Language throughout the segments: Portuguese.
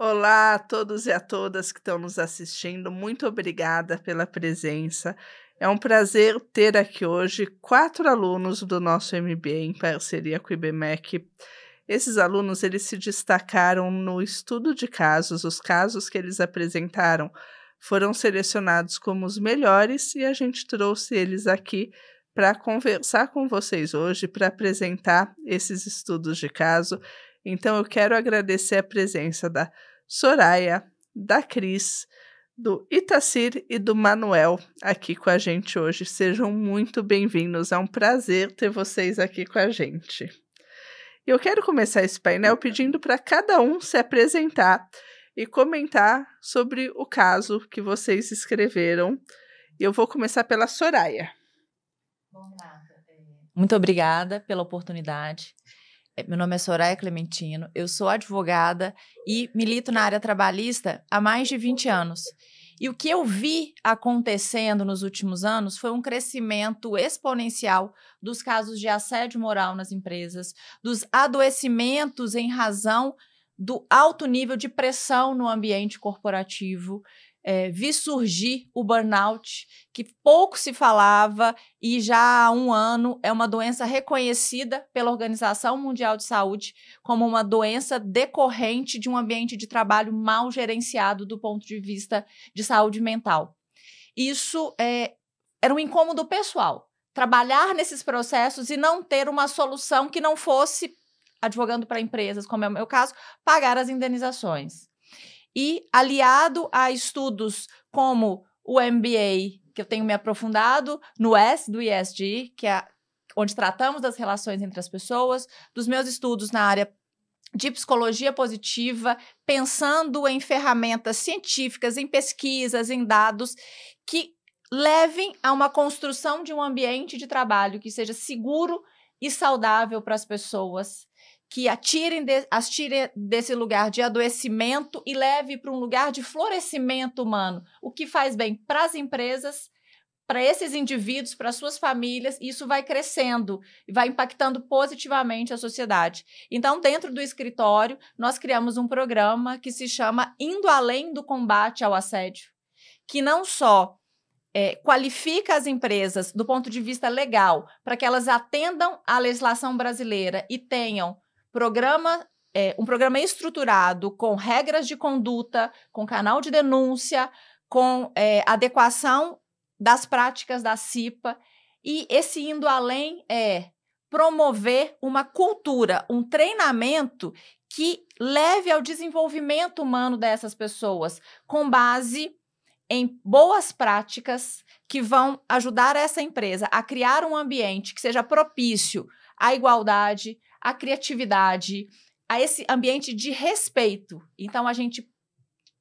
Olá a todos e a todas que estão nos assistindo, muito obrigada pela presença. É um prazer ter aqui hoje 4 alunos do nosso MBA em parceria com o IBMEC. Esses alunos, eles se destacaram no estudo de casos, os casos que eles apresentaram foram selecionados como os melhores e a gente trouxe eles aqui para conversar com vocês hoje, para apresentar esses estudos de caso. Então, eu quero agradecer a presença da Soraya, da Cris, do Itacir e do Manuel aqui com a gente hoje. Sejam muito bem-vindos, é um prazer ter vocês aqui com a gente. Eu quero começar esse painel pedindo para cada um se apresentar e comentar sobre o caso que vocês escreveram. Eu vou começar pela Soraya. Muito obrigada pela oportunidade. Meu nome é Soraya Clementino, eu sou advogada e milito na área trabalhista há mais de 20 anos. E o que eu vi acontecendo nos últimos anos foi um crescimento exponencial dos casos de assédio moral nas empresas, dos adoecimentos em razão do alto nível de pressão no ambiente corporativo. Vi surgir o burnout, que pouco se falava e já há 1 ano é uma doença reconhecida pela Organização Mundial de Saúde como uma doença decorrente de um ambiente de trabalho mal gerenciado do ponto de vista de saúde mental. Isso era um incômodo pessoal, trabalhar nesses processos e não ter uma solução que não fosse, advogando para empresas, como é o meu caso, pagar as indenizações. E aliado a estudos como o MBA, que eu tenho me aprofundado no S do ESG, que é onde tratamos das relações entre as pessoas, dos meus estudos na área de psicologia positiva, pensando em ferramentas científicas, em pesquisas, em dados que levem a uma construção de um ambiente de trabalho que seja seguro e saudável para as pessoas, que as tirem desse lugar de adoecimento e leve para um lugar de florescimento humano, o que faz bem para as empresas, para esses indivíduos, para suas famílias, e isso vai crescendo e vai impactando positivamente a sociedade. Então, dentro do escritório, nós criamos um programa que se chama Indo Além do Combate ao Assédio, que não só qualifica as empresas do ponto de vista legal para que elas atendam à legislação brasileira e tenham um programa estruturado com regras de conduta, com canal de denúncia, com adequação das práticas da CIPA. E esse indo além é promover uma cultura, um treinamento que leve ao desenvolvimento humano dessas pessoas, com base em boas práticas que vão ajudar essa empresa a criar um ambiente que seja propício à igualdade, à criatividade, a esse ambiente de respeito. Então, a gente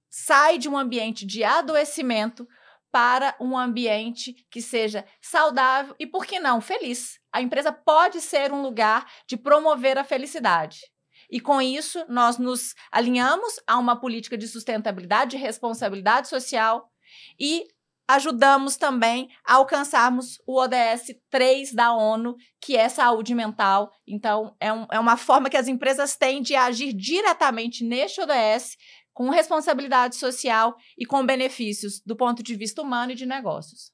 sai de um ambiente de adoecimento para um ambiente que seja saudável e, por que não, feliz. A empresa pode ser um lugar de promover a felicidade. E, com isso, nós nos alinhamos a uma política de sustentabilidade, de responsabilidade social e ajudamos também a alcançarmos o ODS 3 da ONU, que é saúde mental. Então, é uma forma que as empresas têm de agir diretamente neste ODS com responsabilidade social e com benefícios do ponto de vista humano e de negócios.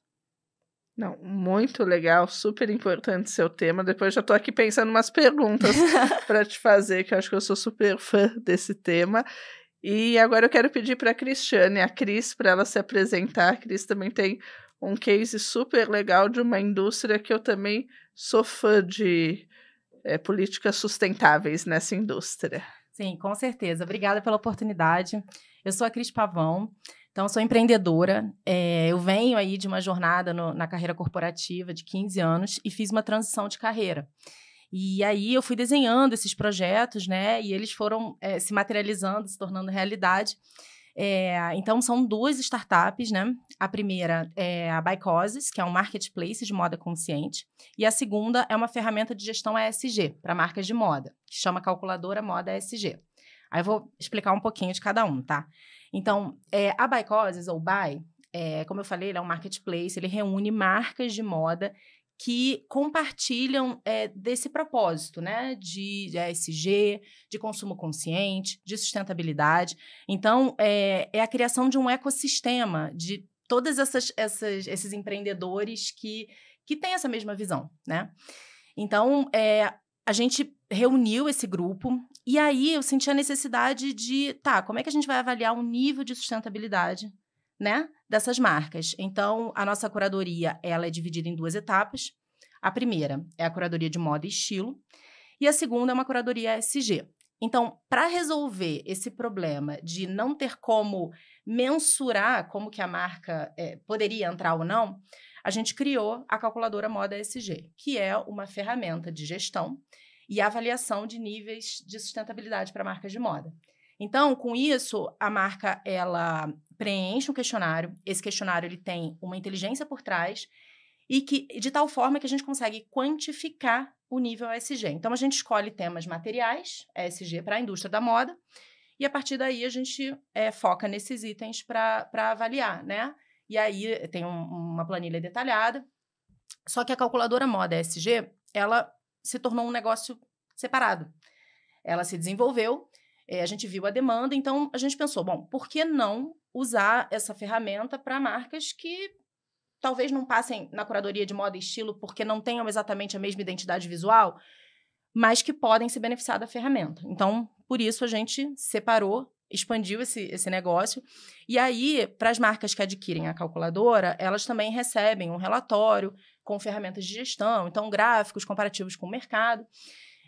Não, muito legal, super importante seu tema. Depois já estou aqui pensando umas perguntas para te fazer, que eu acho que eu sou super fã desse tema. E agora eu quero pedir para a Cristiane, a Cris, para ela se apresentar. A Cris também tem um case super legal de uma indústria que eu também sou fã de políticas sustentáveis nessa indústria. Sim, com certeza. Obrigada pela oportunidade. Eu sou a Cris Pavão, então sou empreendedora. Eu venho aí de uma jornada na carreira corporativa de 15 anos e fiz uma transição de carreira. E aí eu fui desenhando esses projetos, né? E eles foram se materializando, se tornando realidade. Então, são 2 startups, né? A primeira é a Bicoses, que é um marketplace de moda consciente. E a segunda é uma ferramenta de gestão ESG, para marcas de moda, que chama Calculadora Moda ESG. Aí eu vou explicar um pouquinho de cada um, tá? Então, a Bicoses, ou Buy, como eu falei, ele é um marketplace, ele reúne marcas de moda que compartilham desse propósito, né, de ESG, de consumo consciente, de sustentabilidade. Então, é a criação de um ecossistema de todos esses empreendedores que têm essa mesma visão, né? Então, a gente reuniu esse grupo e aí eu senti a necessidade de, como é que a gente vai avaliar o nível de sustentabilidade, né, dessas marcas? Então, a nossa curadoria, ela é dividida em 2 etapas. A primeira é a curadoria de moda e estilo e a segunda é uma curadoria ESG. Então, para resolver esse problema de não ter como mensurar como que a marca poderia entrar ou não, a gente criou a calculadora Moda ESG, que é uma ferramenta de gestão e avaliação de níveis de sustentabilidade para marcas de moda. Então, com isso, a marca ela preenche um questionário. Esse questionário ele tem uma inteligência por trás e que de tal forma que a gente consegue quantificar o nível ESG. Então, a gente escolhe temas materiais, ESG, para a indústria da moda, e a partir daí a gente foca nesses itens para avaliar, né? E aí tem uma planilha detalhada. Só que a calculadora Moda ESG, ela se tornou um negócio separado. Ela se desenvolveu, a gente viu a demanda, então a gente pensou, bom, por que não usar essa ferramenta para marcas que talvez não passem na curadoria de moda e estilo porque não tenham exatamente a mesma identidade visual, mas que podem se beneficiar da ferramenta. Então, por isso a gente separou, expandiu esse negócio. E aí, para as marcas que adquirem a calculadora, elas também recebem um relatório com ferramentas de gestão, então gráficos comparativos com o mercado.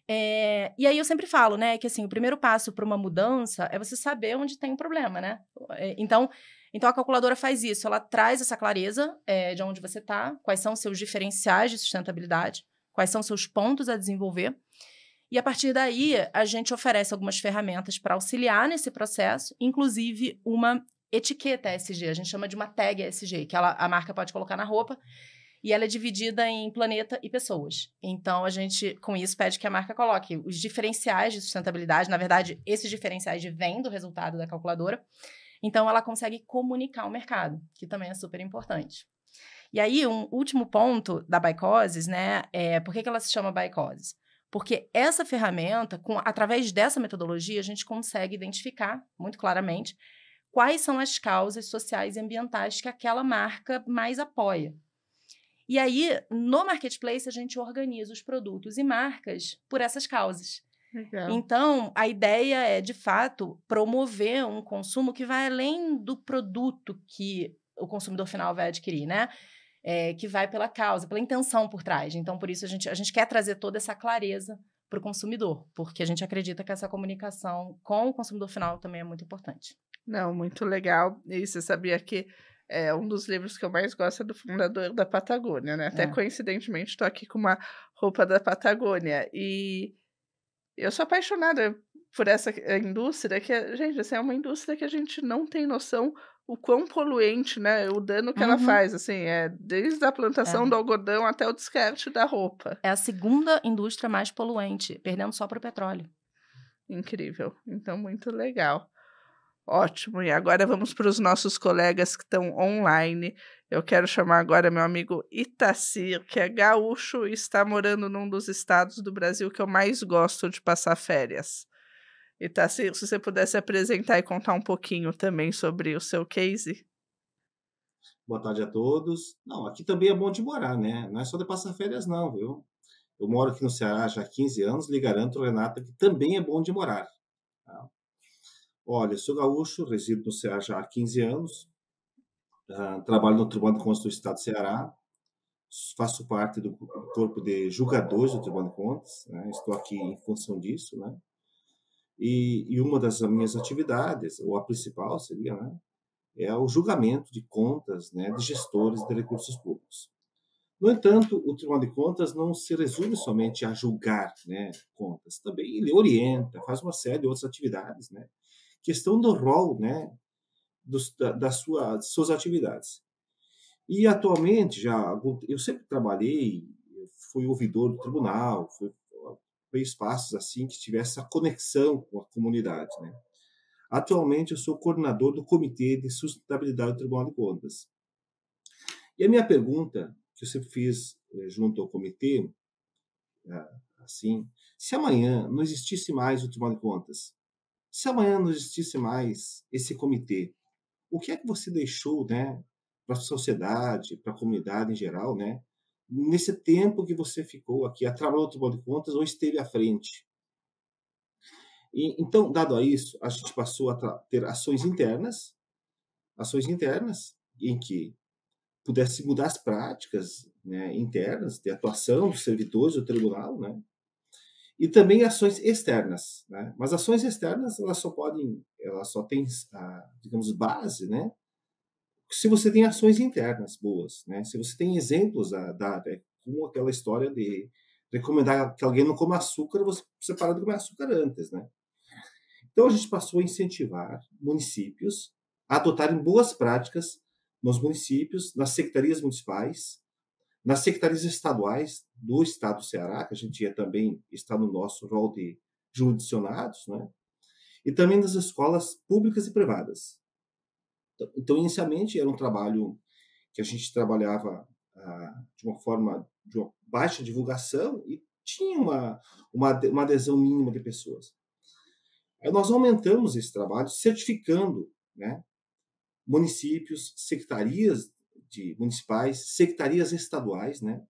E aí eu sempre falo, né, que assim, o primeiro passo para uma mudança é você saber onde tem um problema, né? Então a calculadora faz isso, ela traz essa clareza de onde você está, quais são os seus diferenciais de sustentabilidade, quais são os seus pontos a desenvolver. E a partir daí, a gente oferece algumas ferramentas para auxiliar nesse processo, inclusive uma etiqueta ESG, a gente chama de uma tag ESG, que a marca pode colocar na roupa, e ela é dividida em planeta e pessoas. Então, a gente, com isso, pede que a marca coloque os diferenciais de sustentabilidade. Na verdade, esses diferenciais vêm do resultado da calculadora. Então, ela consegue comunicar o mercado, que também é super importante. E aí, um último ponto da Bicoses, né? Por que ela se chama Bicoses? Porque essa ferramenta, através dessa metodologia, a gente consegue identificar muito claramente quais são as causas sociais e ambientais que aquela marca mais apoia. E aí, no Marketplace, a gente organiza os produtos e marcas por essas causas. Legal. Então, a ideia é, de fato, promover um consumo que vai além do produto que o consumidor final vai adquirir, né? Que vai pela causa, pela intenção por trás. Então, por isso, a gente quer trazer toda essa clareza para o consumidor, porque a gente acredita que essa comunicação com o consumidor final também é muito importante. Não, muito legal. E você sabia que um dos livros que eu mais gosto é do fundador da Patagônia, né? Até coincidentemente estou aqui com uma roupa da Patagônia. E eu sou apaixonada por essa indústria, que, gente, essa é uma indústria que a gente não tem noção o quão poluente, né? O dano que ela faz, assim, desde a plantação do algodão até o descarte da roupa. É a segunda indústria mais poluente, perdendo só para o petróleo. Incrível. Então, muito legal. Ótimo. E agora vamos para os nossos colegas que estão online. Eu quero chamar agora meu amigo Itacir, que é gaúcho e está morando num dos estados do Brasil que eu mais gosto de passar férias. Itacir, se você pudesse apresentar e contar um pouquinho também sobre o seu case. Boa tarde a todos. Não, aqui também é bom de morar, né? Não é só de passar férias, não, viu? Eu moro aqui no Ceará já há 15 anos, lhe garanto, Renata, que também é bom de morar. Tá? Olha, sou gaúcho, resido no Ceará já há 15 anos, trabalho no Tribunal de Contas do Estado do Ceará, faço parte do corpo de julgadores do Tribunal de Contas, né? Estou aqui em função disso, né? E uma das minhas atividades, ou a principal seria, né, é o julgamento de contas, né, de gestores de recursos públicos. No entanto, o Tribunal de Contas não se resume somente a julgar, né, contas. Também ele orienta, faz uma série de outras atividades, né? Questão do rol, né, das suas atividades. E atualmente eu sempre trabalhei, fui ouvidor do tribunal, fui espaços assim que tivesse essa conexão com a comunidade, né? Atualmente eu sou coordenador do Comitê de Sustentabilidade do Tribunal de Contas. E a minha pergunta que eu sempre fiz junto ao comitê, assim, se amanhã não existisse mais o Tribunal de Contas, se amanhã não existisse mais esse comitê, o que é que você deixou, né, para a sociedade, para a comunidade em geral, né, nesse tempo que você ficou aqui, trabalhou no Tribunal de Contas ou esteve à frente? E, então, dado a isso, a gente passou a ter ações internas em que pudesse mudar as práticas, né, internas de atuação dos servidores do tribunal, né, e também ações externas, né? Mas ações externas elas só têm, digamos, base, né? Se você tem ações internas boas, né? Se você tem exemplos a dar, né? Como aquela história de recomendar que alguém não coma açúcar, você para de comer açúcar antes, né? Então a gente passou a incentivar municípios a adotarem boas práticas nos municípios, nas secretarias municipais, nas secretarias estaduais do Estado do Ceará, que a gente também está no nosso rol de jurisdicionados, né? E também nas escolas públicas e privadas. Então, inicialmente, era um trabalho que a gente trabalhava de uma forma de uma baixa divulgação e tinha uma adesão mínima de pessoas. Aí nós aumentamos esse trabalho certificando, né, municípios, secretarias municipais, secretarias estaduais, né,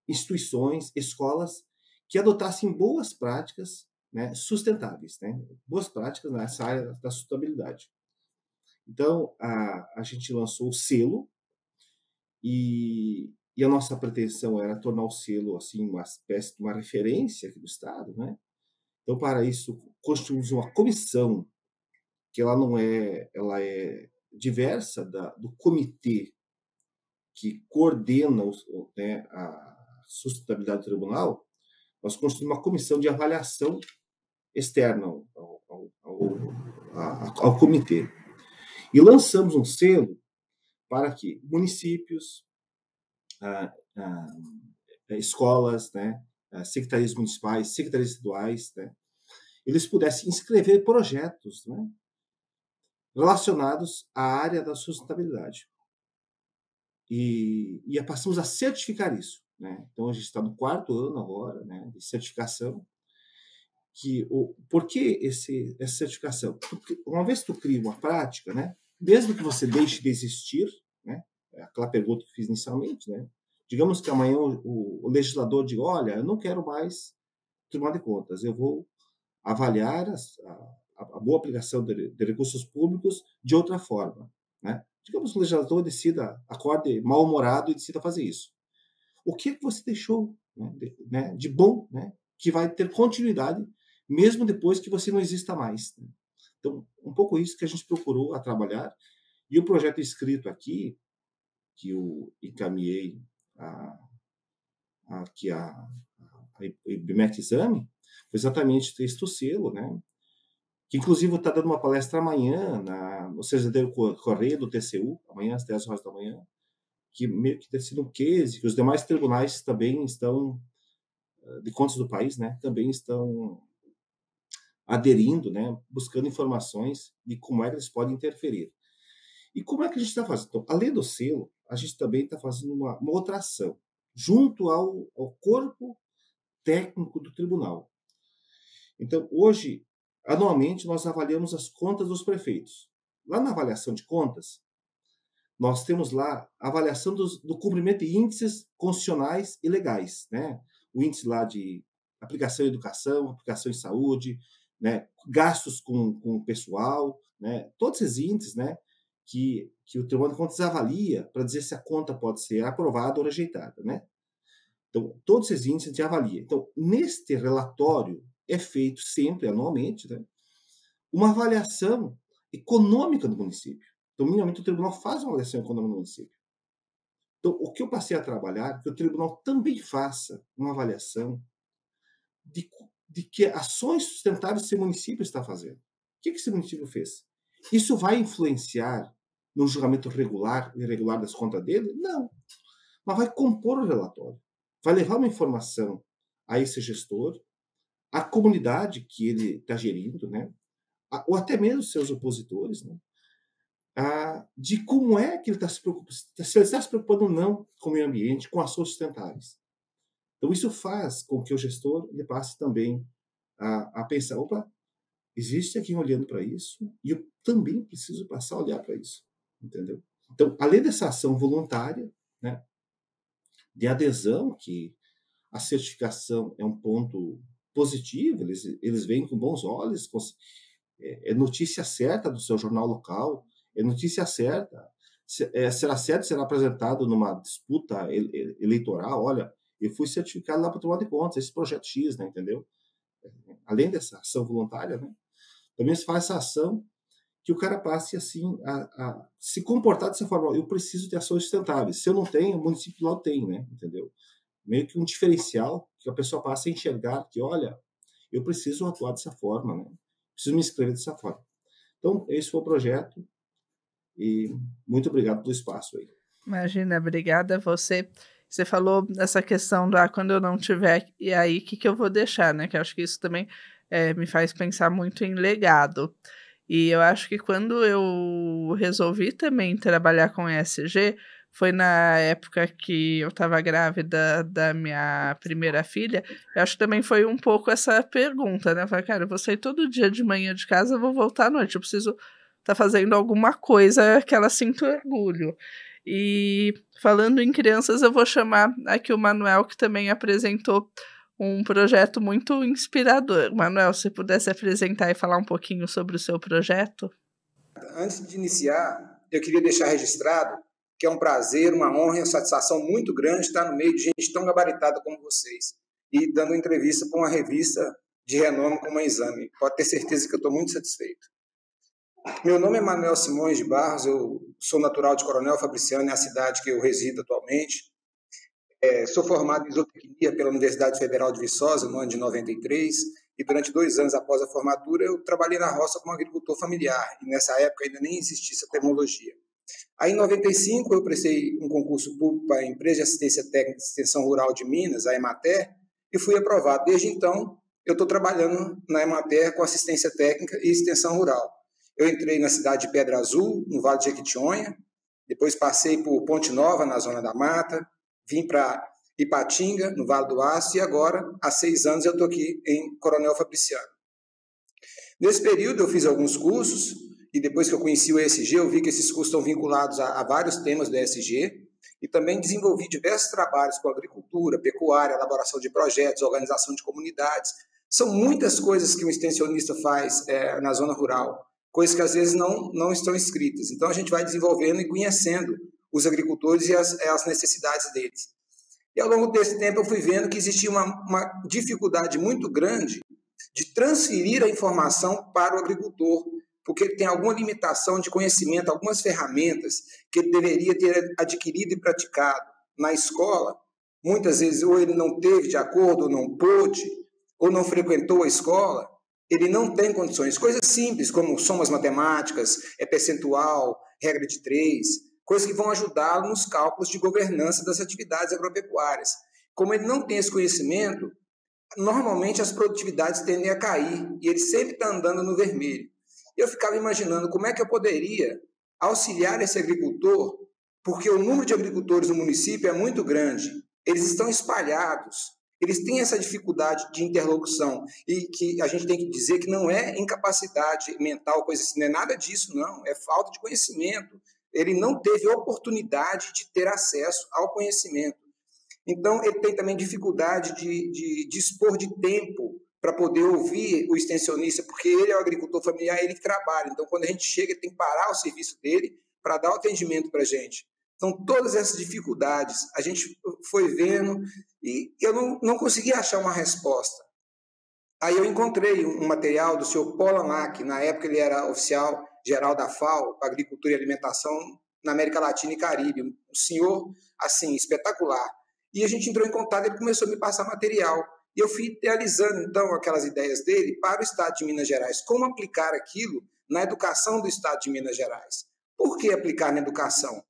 instituições, escolas que adotassem boas práticas, né, sustentáveis, né, boas práticas nessa área da sustentabilidade. Então, a gente lançou o selo e a nossa pretensão era tornar o selo assim uma espécie de uma referência aqui do Estado, né? Então, para isso, construímos uma comissão que ela é diversa do comitê que coordena né, a sustentabilidade do tribunal. Nós construímos uma comissão de avaliação externa ao comitê. E lançamos um selo para que municípios, escolas, né, secretarias municipais, secretarias estaduais, né, eles pudessem inscrever projetos, né, relacionados à área da sustentabilidade. E passamos a certificar isso, né? Então, a gente está no 4º ano agora, né, de certificação. Por que essa certificação? Porque uma vez que tu cria uma prática, né, mesmo que você deixe de existir, né, aquela pergunta que eu fiz inicialmente, né, digamos que amanhã o legislador diga, olha, eu não quero mais Tribunal de Contas, eu vou avaliar a boa aplicação de recursos públicos de outra forma, né? Digamos que o legislador acorde mal-humorado e decida fazer isso. O que você deixou, né, de bom, né, que vai ter continuidade mesmo depois que você não exista mais, né? Então, um pouco isso que a gente procurou a trabalhar. E o projeto escrito aqui, que eu encaminhei aqui a IBMEC Exame, foi exatamente texto selo, né? Que inclusive está dando uma palestra amanhã no Cerzedeiro Correia do TCU, amanhã às 10 horas da manhã, que meio que tem sido um case, que os demais tribunais também estão, de contas do país, né, também estão aderindo, né, buscando informações de como é que eles podem interferir. E como é que a gente está fazendo? Então, além do selo, a gente também está fazendo uma outra ação, junto ao corpo técnico do tribunal. Então, hoje, anualmente, nós avaliamos as contas dos prefeitos. Lá na avaliação de contas, nós temos lá a avaliação do cumprimento de índices constitucionais e legais, né? O índice lá de aplicação em educação, aplicação em saúde, né? Gastos com o pessoal, né? Todos esses índices, né? Que o Tribunal de Contas avalia para dizer se a conta pode ser aprovada ou rejeitada, né? Então, todos esses índices a gente avalia. Então, neste relatório é feito sempre, anualmente, né, uma avaliação econômica do município. Então, minimamente, o tribunal faz uma avaliação econômica do município. Então, o que eu passei a trabalhar é que o tribunal também faça uma avaliação de que ações sustentáveis esse município está fazendo. O que esse município fez? Isso vai influenciar no julgamento regular e irregular das contas dele? Não. Mas vai compor o relatório. Vai levar uma informação a esse gestor, à comunidade que ele está gerindo, né? Ou até mesmo seus opositores, né? de como é que ele está se preocupando, se ele está se preocupando ou não com o meio ambiente, com ações sustentáveis. Então, isso faz com que o gestor ele passe também a pensar, opa, existe alguém olhando para isso e eu também preciso passar a olhar para isso, entendeu? Então, além dessa ação voluntária, né, de adesão, que a certificação é um ponto positivo, eles veem com bons olhos, é notícia certa do seu jornal local, é notícia certa, será certo, será apresentado numa disputa eleitoral, olha, eu fui certificado lá para tomar de conta, esse projeto X, né, entendeu? Além dessa ação voluntária, né, também se faz essa ação que o cara passe assim a se comportar dessa forma. Eu preciso de ações sustentáveis. Se eu não tenho, o município lá tem, né, entendeu? Meio que um diferencial que a pessoa passe a enxergar que, olha, eu preciso atuar dessa forma, né? Preciso me inscrever dessa forma. Então, esse foi o projeto e muito obrigado pelo espaço aí. Imagina, obrigada a você. Você falou essa questão do quando eu não tiver, e aí o que eu vou deixar, né? Que eu acho que isso também me faz pensar muito em legado. E eu acho que quando eu resolvi também trabalhar com ESG, foi na época que eu estava grávida da minha primeira filha. Eu acho que também foi um pouco essa pergunta, né? Eu falei, cara, eu vou sair todo dia de manhã de casa, eu vou voltar à noite. Eu preciso estar fazendo alguma coisa que ela sinta orgulho. E falando em crianças, eu vou chamar aqui o Manuel, que também apresentou um projeto muito inspirador. Manuel, se pudesse apresentar e falar um pouquinho sobre o seu projeto. Antes de iniciar, eu queria deixar registrado que é um prazer, uma honra e uma satisfação muito grande estar no meio de gente tão gabaritada como vocês e dando entrevista para uma revista de renome como a Exame. Pode ter certeza que eu estou muito satisfeito. Meu nome é Manuel Simões de Barros, eu sou natural de Coronel Fabriciano, é a cidade que eu resido atualmente. Sou formado em zootecnia pela Universidade Federal de Viçosa no ano de 93 e durante 2 anos após a formatura eu trabalhei na roça como agricultor familiar e nessa época ainda nem existia essa tecnologia. Aí em 95 eu prestei um concurso público para a Empresa de Assistência Técnica de Extensão Rural de Minas, a Emater, e fui aprovado. Desde então eu estou trabalhando na Emater com assistência técnica e extensão rural. Eu entrei na cidade de Pedra Azul, no Vale de Jequitinhonha, depois passei por Ponte Nova, na Zona da Mata, vim para Ipatinga, no Vale do Aço, e agora, há 6 anos, eu estou aqui em Coronel Fabriciano. Nesse período, eu fiz alguns cursos, e depois que eu conheci o ESG, eu vi que esses cursos estão vinculados a vários temas do ESG, e também desenvolvi diversos trabalhos com agricultura, pecuária, elaboração de projetos, organização de comunidades. São muitas coisas que um extensionista faz na zona rural, coisas que às vezes não estão escritas. Então, a gente vai desenvolvendo e conhecendo os agricultores e as necessidades deles. E ao longo desse tempo eu fui vendo que existia uma dificuldade muito grande de transferir a informação para o agricultor, porque ele tem alguma limitação de conhecimento, algumas ferramentas que ele deveria ter adquirido e praticado na escola. Muitas vezes ou ele não teve de acordo, ou não pôde, ou não frequentou a escola, ele não tem condições. Coisas simples, como somas matemáticas, percentual, regra de 3, coisas que vão ajudá-lo nos cálculos de governança das atividades agropecuárias. Como ele não tem esse conhecimento, normalmente as produtividades tendem a cair e ele sempre está andando no vermelho. Eu ficava imaginando como é que eu poderia auxiliar esse agricultor, porque o número de agricultores no município é muito grande, eles estão espalhados, eles têm essa dificuldade de interlocução e que a gente tem que dizer que não é incapacidade mental, coisa assim, não é nada disso, não, é falta de conhecimento. Ele não teve oportunidade de ter acesso ao conhecimento. Então, ele tem também dificuldade de dispor de tempo para poder ouvir o extensionista, porque ele é o agricultor familiar, ele trabalha. Então, quando a gente chega, ele tem que parar o serviço dele para dar o atendimento para a gente. Então, todas essas dificuldades a gente foi vendo e eu não consegui achar uma resposta. Aí eu encontrei um material do senhor Polanlac, na época ele era oficial geral da FAO, Agricultura e Alimentação na América Latina e Caribe, um senhor, assim, espetacular. E a gente entrou em contato, ele começou a me passar material. E eu fui idealizando, então, aquelas ideias dele para o Estado de Minas Gerais. Como aplicar aquilo na educação do Estado de Minas Gerais? Por que aplicar na educação?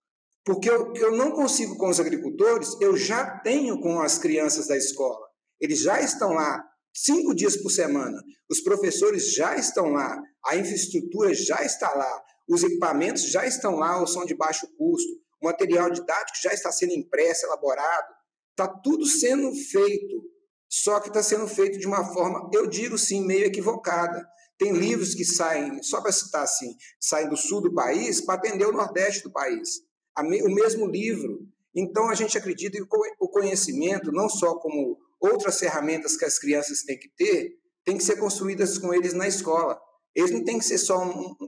Porque eu não consigo com os agricultores, eu já tenho com as crianças da escola. Eles já estão lá 5 dias por semana. Os professores já estão lá. A infraestrutura já está lá. os equipamentos já estão lá ou são de baixo custo, o material didático já está sendo impresso, elaborado, está tudo sendo feito, só que está sendo feito de uma forma, eu digo sim, meio equivocada. Tem livros que saem, só para citar assim, saem do sul do país para atender o nordeste do país. O mesmo livro. Então, a gente acredita que o conhecimento, não só como outras ferramentas que as crianças têm que ter, tem que ser construídas com eles na escola. Eles não têm que ser só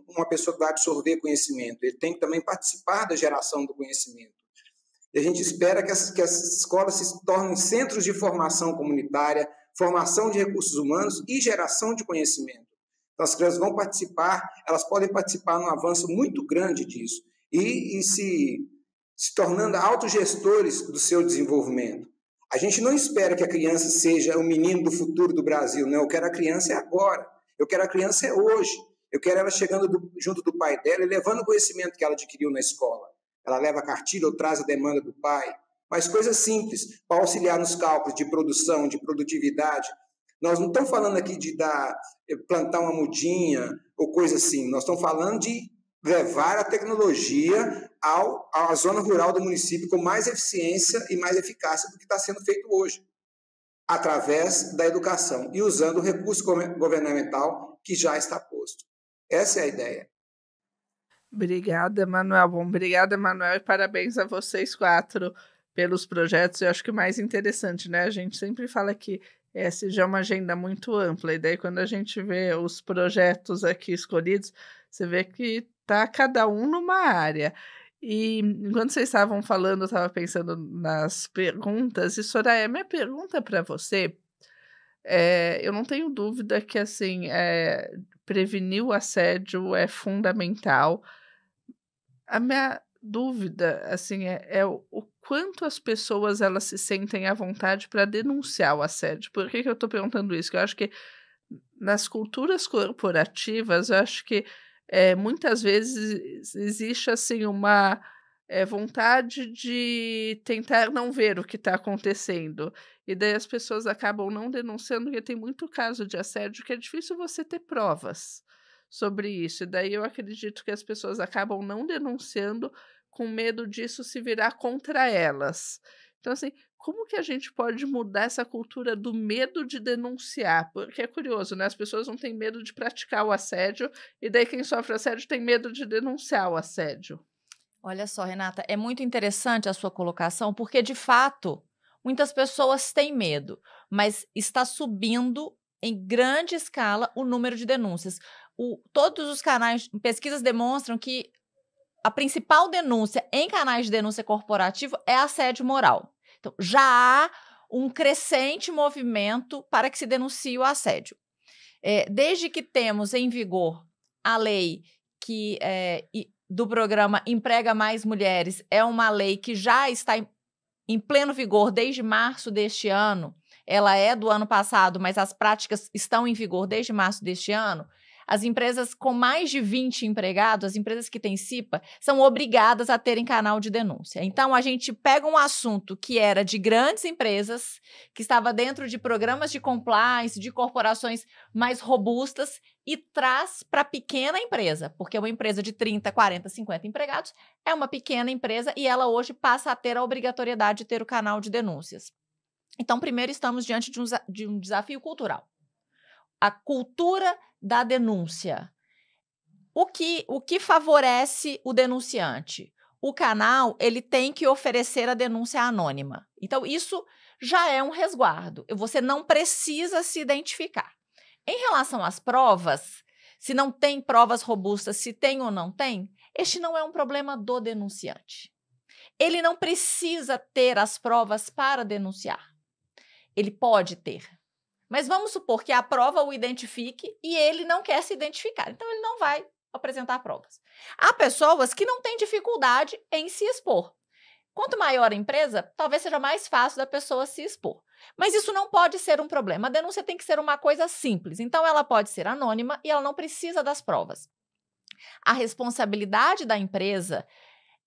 uma pessoa que vai absorver conhecimento, ele tem que também participar da geração do conhecimento. E a gente espera que as escolas se tornem centros de formação comunitária, formação de recursos humanos e geração de conhecimento. Então, as crianças vão participar, elas podem participar num avanço muito grande disso e se tornando autogestores do seu desenvolvimento. A gente não espera que a criança seja o menino do futuro do Brasil, não. Eu quero a criança agora. Eu quero a criança hoje. Eu quero ela chegando junto do pai dela e levando o conhecimento que ela adquiriu na escola. Ela leva a cartilha ou traz a demanda do pai. Mas coisas simples, para auxiliar nos cálculos de produção, de produtividade. Nós não estamos falando aqui de plantar uma mudinha ou coisa assim. Nós estamos falando de levar a tecnologia à zona rural do município com mais eficiência e mais eficácia do que está sendo feito hoje, através da educação e usando o recurso governamental que já está posto. Essa é a ideia. Obrigada, Manuel. Bom, obrigada, Manuel, e parabéns a vocês 4 pelos projetos. Eu acho que o mais interessante, né? A gente sempre fala que essa é uma agenda muito ampla, e daí quando a gente vê os projetos aqui escolhidos, você vê que está cada um numa área. E enquanto vocês estavam falando, eu estava pensando nas perguntas, e Soraya, minha pergunta para você, eu não tenho dúvida que assim, prevenir o assédio é fundamental. A minha dúvida assim, é o quanto as pessoas elas se sentem à vontade para denunciar o assédio. Por que eu estou perguntando isso? Porque eu acho que nas culturas corporativas, eu acho que muitas vezes existe assim uma vontade de tentar não ver o que está acontecendo. E daí as pessoas acabam não denunciando, porque tem muito caso de assédio que é difícil você ter provas sobre isso. E daí eu acredito que as pessoas acabam não denunciando com medo disso se virar contra elas. Então, assim, como que a gente pode mudar essa cultura do medo de denunciar? Porque é curioso, né? As pessoas não têm medo de praticar o assédio, e daí quem sofre assédio tem medo de denunciar o assédio. Olha só, Renata, é muito interessante a sua colocação, porque, de fato, muitas pessoas têm medo, mas está subindo em grande escala o número de denúncias. Todos os canais, pesquisas demonstram que a principal denúncia em canais de denúncia corporativa é assédio moral. Então, já há um crescente movimento para que se denuncie o assédio. Desde que temos em vigor a lei do programa Emprega Mais Mulheres, é uma lei que já está em pleno vigor desde março deste ano. Ela é do ano passado, mas as práticas estão em vigor desde março deste ano. As empresas com mais de 20 empregados, as empresas que têm CIPA, são obrigadas a terem canal de denúncia. Então, a gente pega um assunto que era de grandes empresas, que estava dentro de programas de compliance, de corporações mais robustas, e traz para a pequena empresa, porque uma empresa de 30, 40, 50 empregados é uma pequena empresa e ela hoje passa a ter a obrigatoriedade de ter o canal de denúncias. Então, primeiro, estamos diante de um desafio cultural. A cultura da denúncia. O que favorece o denunciante? O canal, ele tem que oferecer a denúncia anônima. Então, isso já é um resguardo. Você não precisa se identificar. Em relação às provas, se não tem provas robustas, se tem ou não tem, este não é um problema do denunciante. Ele não precisa ter as provas para denunciar. Ele pode ter. Mas vamos supor que a prova o identifique e ele não quer se identificar. Então, ele não vai apresentar provas. Há pessoas que não têm dificuldade em se expor. Quanto maior a empresa, talvez seja mais fácil da pessoa se expor. Mas isso não pode ser um problema. A denúncia tem que ser uma coisa simples. Então, ela pode ser anônima e ela não precisa das provas. A responsabilidade da empresa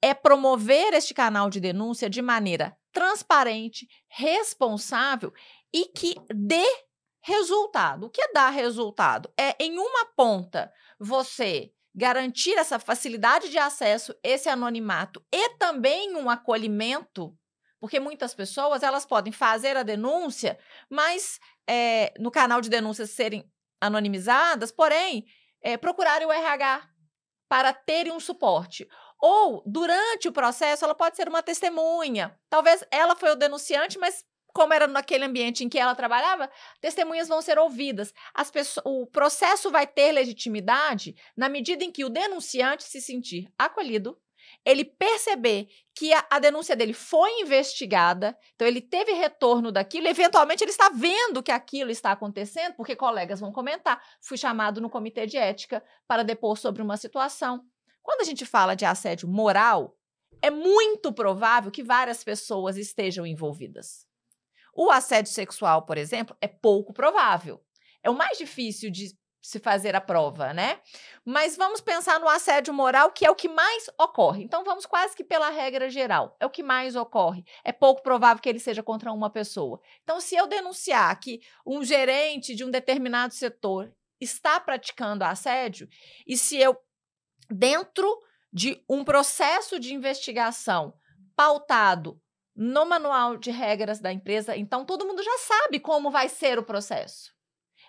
é promover este canal de denúncia de maneira transparente, responsável e que dê resultado. O que dá resultado? É, em uma ponta, você garantir essa facilidade de acesso, esse anonimato e também um acolhimento, porque muitas pessoas elas podem fazer a denúncia, mas no canal de denúncias serem anonimizadas, porém, procurarem o RH para terem um suporte. Ou, durante o processo, ela pode ser uma testemunha. Talvez ela foi o denunciante, mas como era naquele ambiente em que ela trabalhava, testemunhas vão ser ouvidas. O processo vai ter legitimidade na medida em que o denunciante se sentir acolhido, ele perceber que a denúncia dele foi investigada, então ele teve retorno daquilo, eventualmente ele está vendo que aquilo está acontecendo, porque colegas vão comentar, fui chamado no comitê de ética para depor sobre uma situação. Quando a gente fala de assédio moral, é muito provável que várias pessoas estejam envolvidas. O assédio sexual, por exemplo, é pouco provável. É o mais difícil de se fazer a prova, né? Mas vamos pensar no assédio moral, que é o que mais ocorre. Então, vamos quase que pela regra geral. É o que mais ocorre. É pouco provável que ele seja contra uma pessoa. Então, se eu denunciar que um gerente de um determinado setor está praticando assédio, e se eu, dentro de um processo de investigação pautado no manual de regras da empresa, então todo mundo já sabe como vai ser o processo.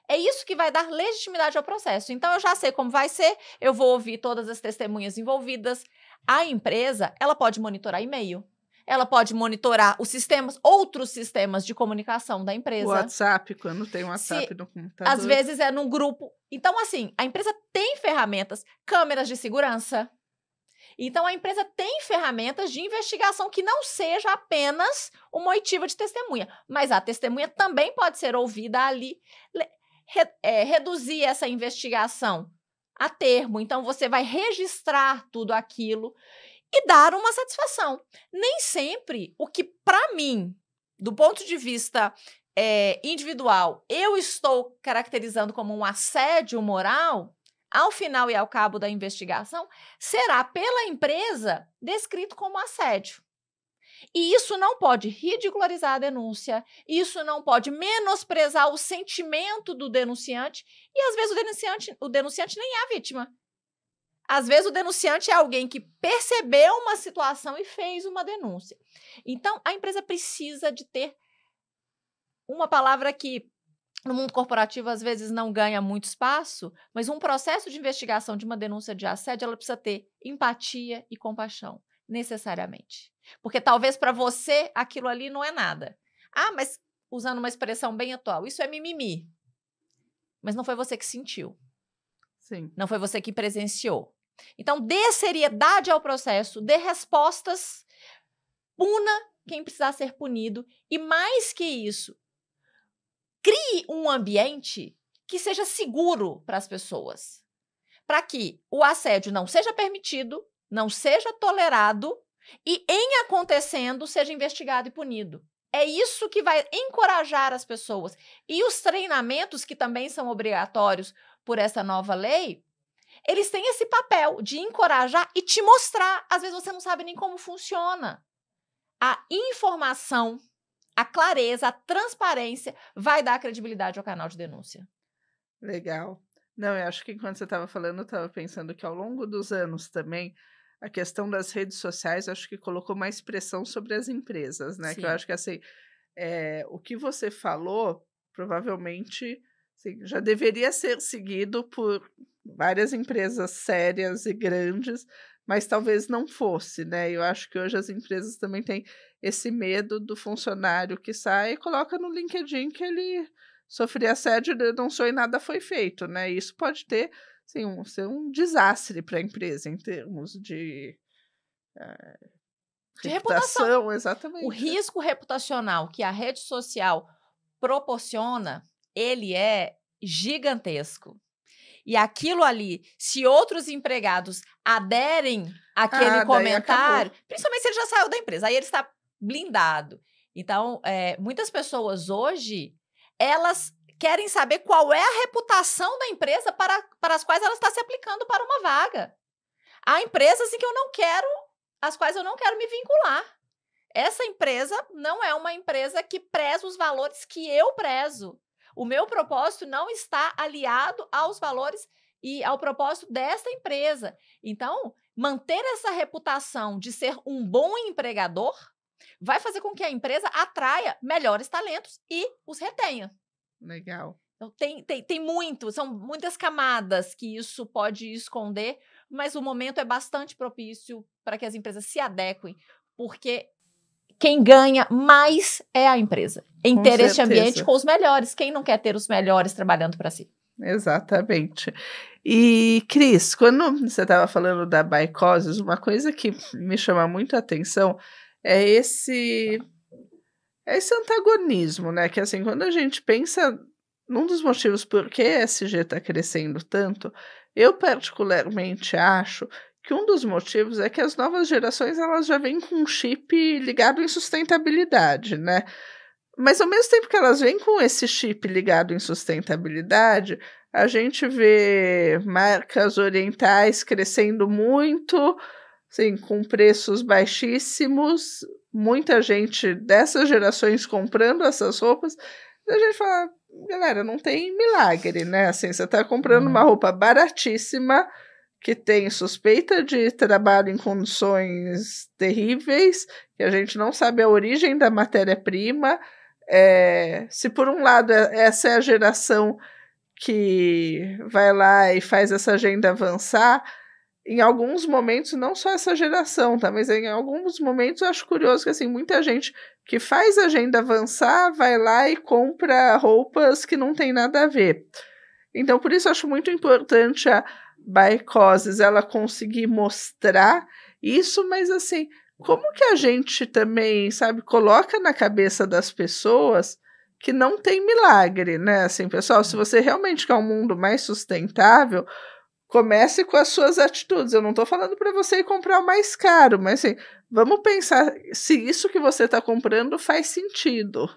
É isso que vai dar legitimidade ao processo. Então, eu já sei como vai ser, eu vou ouvir todas as testemunhas envolvidas. A empresa, ela pode monitorar e-mail, ela pode monitorar os sistemas, outros sistemas de comunicação da empresa. O WhatsApp, quando tem WhatsApp no computador. Às vezes é num grupo. Então, assim, a empresa tem ferramentas, câmeras de segurança. Então, a empresa tem ferramentas de investigação que não seja apenas uma oitiva de testemunha, mas a testemunha também pode ser ouvida ali, reduzir essa investigação a termo. Então, você vai registrar tudo aquilo e dar uma satisfação. Nem sempre o que, para mim, do ponto de vista individual, eu estou caracterizando como um assédio moral, ao final e ao cabo da investigação, será pela empresa descrito como assédio. E isso não pode ridicularizar a denúncia, isso não pode menosprezar o sentimento do denunciante, e às vezes o denunciante nem é a vítima. Às vezes o denunciante é alguém que percebeu uma situação e fez uma denúncia. Então, a empresa precisa de ter uma palavra que no mundo corporativo, às vezes, não ganha muito espaço, mas um processo de investigação de uma denúncia de assédio, ela precisa ter empatia e compaixão, necessariamente. Porque talvez para você aquilo ali não é nada. Ah, mas usando uma expressão bem atual, isso é mimimi. Mas não foi você que sentiu. Sim. Não foi você que presenciou. Então, dê seriedade ao processo, dê respostas, puna quem precisar ser punido e, mais que isso, crie um ambiente que seja seguro para as pessoas, para que o assédio não seja permitido, não seja tolerado e, em acontecendo, seja investigado e punido. É isso que vai encorajar as pessoas. E os treinamentos, que também são obrigatórios por essa nova lei, eles têm esse papel de encorajar e te mostrar. Às vezes você não sabe nem como funciona. A informação, a clareza, a transparência vai dar credibilidade ao canal de denúncia. Legal. Não, eu acho que enquanto você estava falando, eu estava pensando que ao longo dos anos também, a questão das redes sociais, acho que colocou mais pressão sobre as empresas, né? Sim. Que eu acho que, assim, o que você falou, provavelmente, assim, já deveria ser seguido por várias empresas sérias e grandes, mas talvez não fosse, né? Eu acho que hoje as empresas também têm esse medo do funcionário que sai e coloca no LinkedIn que ele sofreu assédio, denunciou e nada foi feito, né? Isso pode ter, assim, ser um desastre para a empresa em termos de reputação. Exatamente. O risco reputacional que a rede social proporciona, ele é gigantesco. E aquilo ali, se outros empregados aderem àquele comentário, principalmente se ele já saiu da empresa, aí ele está blindado. Então, muitas pessoas hoje, elas querem saber qual é a reputação da empresa para as quais ela está se aplicando para uma vaga. Há empresas em que às quais eu não quero me vincular. Essa empresa não é uma empresa que preza os valores que eu prezo. O meu propósito não está aliado aos valores e ao propósito desta empresa. Então, manter essa reputação de ser um bom empregador vai fazer com que a empresa atraia melhores talentos e os retenha. Legal. Então, são muitas camadas que isso pode esconder, mas o momento é bastante propício para que as empresas se adequem, porque quem ganha mais é a empresa, em ter este ambiente com os melhores. Quem não quer ter os melhores trabalhando para si? Exatamente. E, Cris, quando você estava falando da Bicoses, uma coisa que me chama muito a atenção é esse antagonismo, né? Que assim, quando a gente pensa num dos motivos por que a ESG está crescendo tanto, eu particularmente acho que um dos motivos é que as novas gerações elas já vêm com um chip ligado em sustentabilidade, né? Mas ao mesmo tempo que elas vêm com esse chip ligado em sustentabilidade, a gente vê marcas orientais crescendo muito, assim, com preços baixíssimos, muita gente dessas gerações comprando essas roupas, e a gente fala, galera, não tem milagre, né? Assim, você está comprando uma roupa baratíssima, que tem suspeita de trabalho em condições terríveis, que a gente não sabe a origem da matéria-prima. Se por um lado essa é a geração que vai lá e faz essa agenda avançar, em alguns momentos, não só essa geração, tá? Mas em alguns momentos eu acho curioso que assim, muita gente que faz a agenda avançar vai lá e compra roupas que não tem nada a ver. Então, por isso eu acho muito importante a Bicoses ela conseguir mostrar isso, mas assim, como que a gente também, sabe, coloca na cabeça das pessoas que não tem milagre, né? Assim, pessoal, se você realmente quer um mundo mais sustentável, comece com as suas atitudes. Eu não estou falando para você ir comprar o mais caro, mas assim, vamos pensar se isso que você está comprando faz sentido.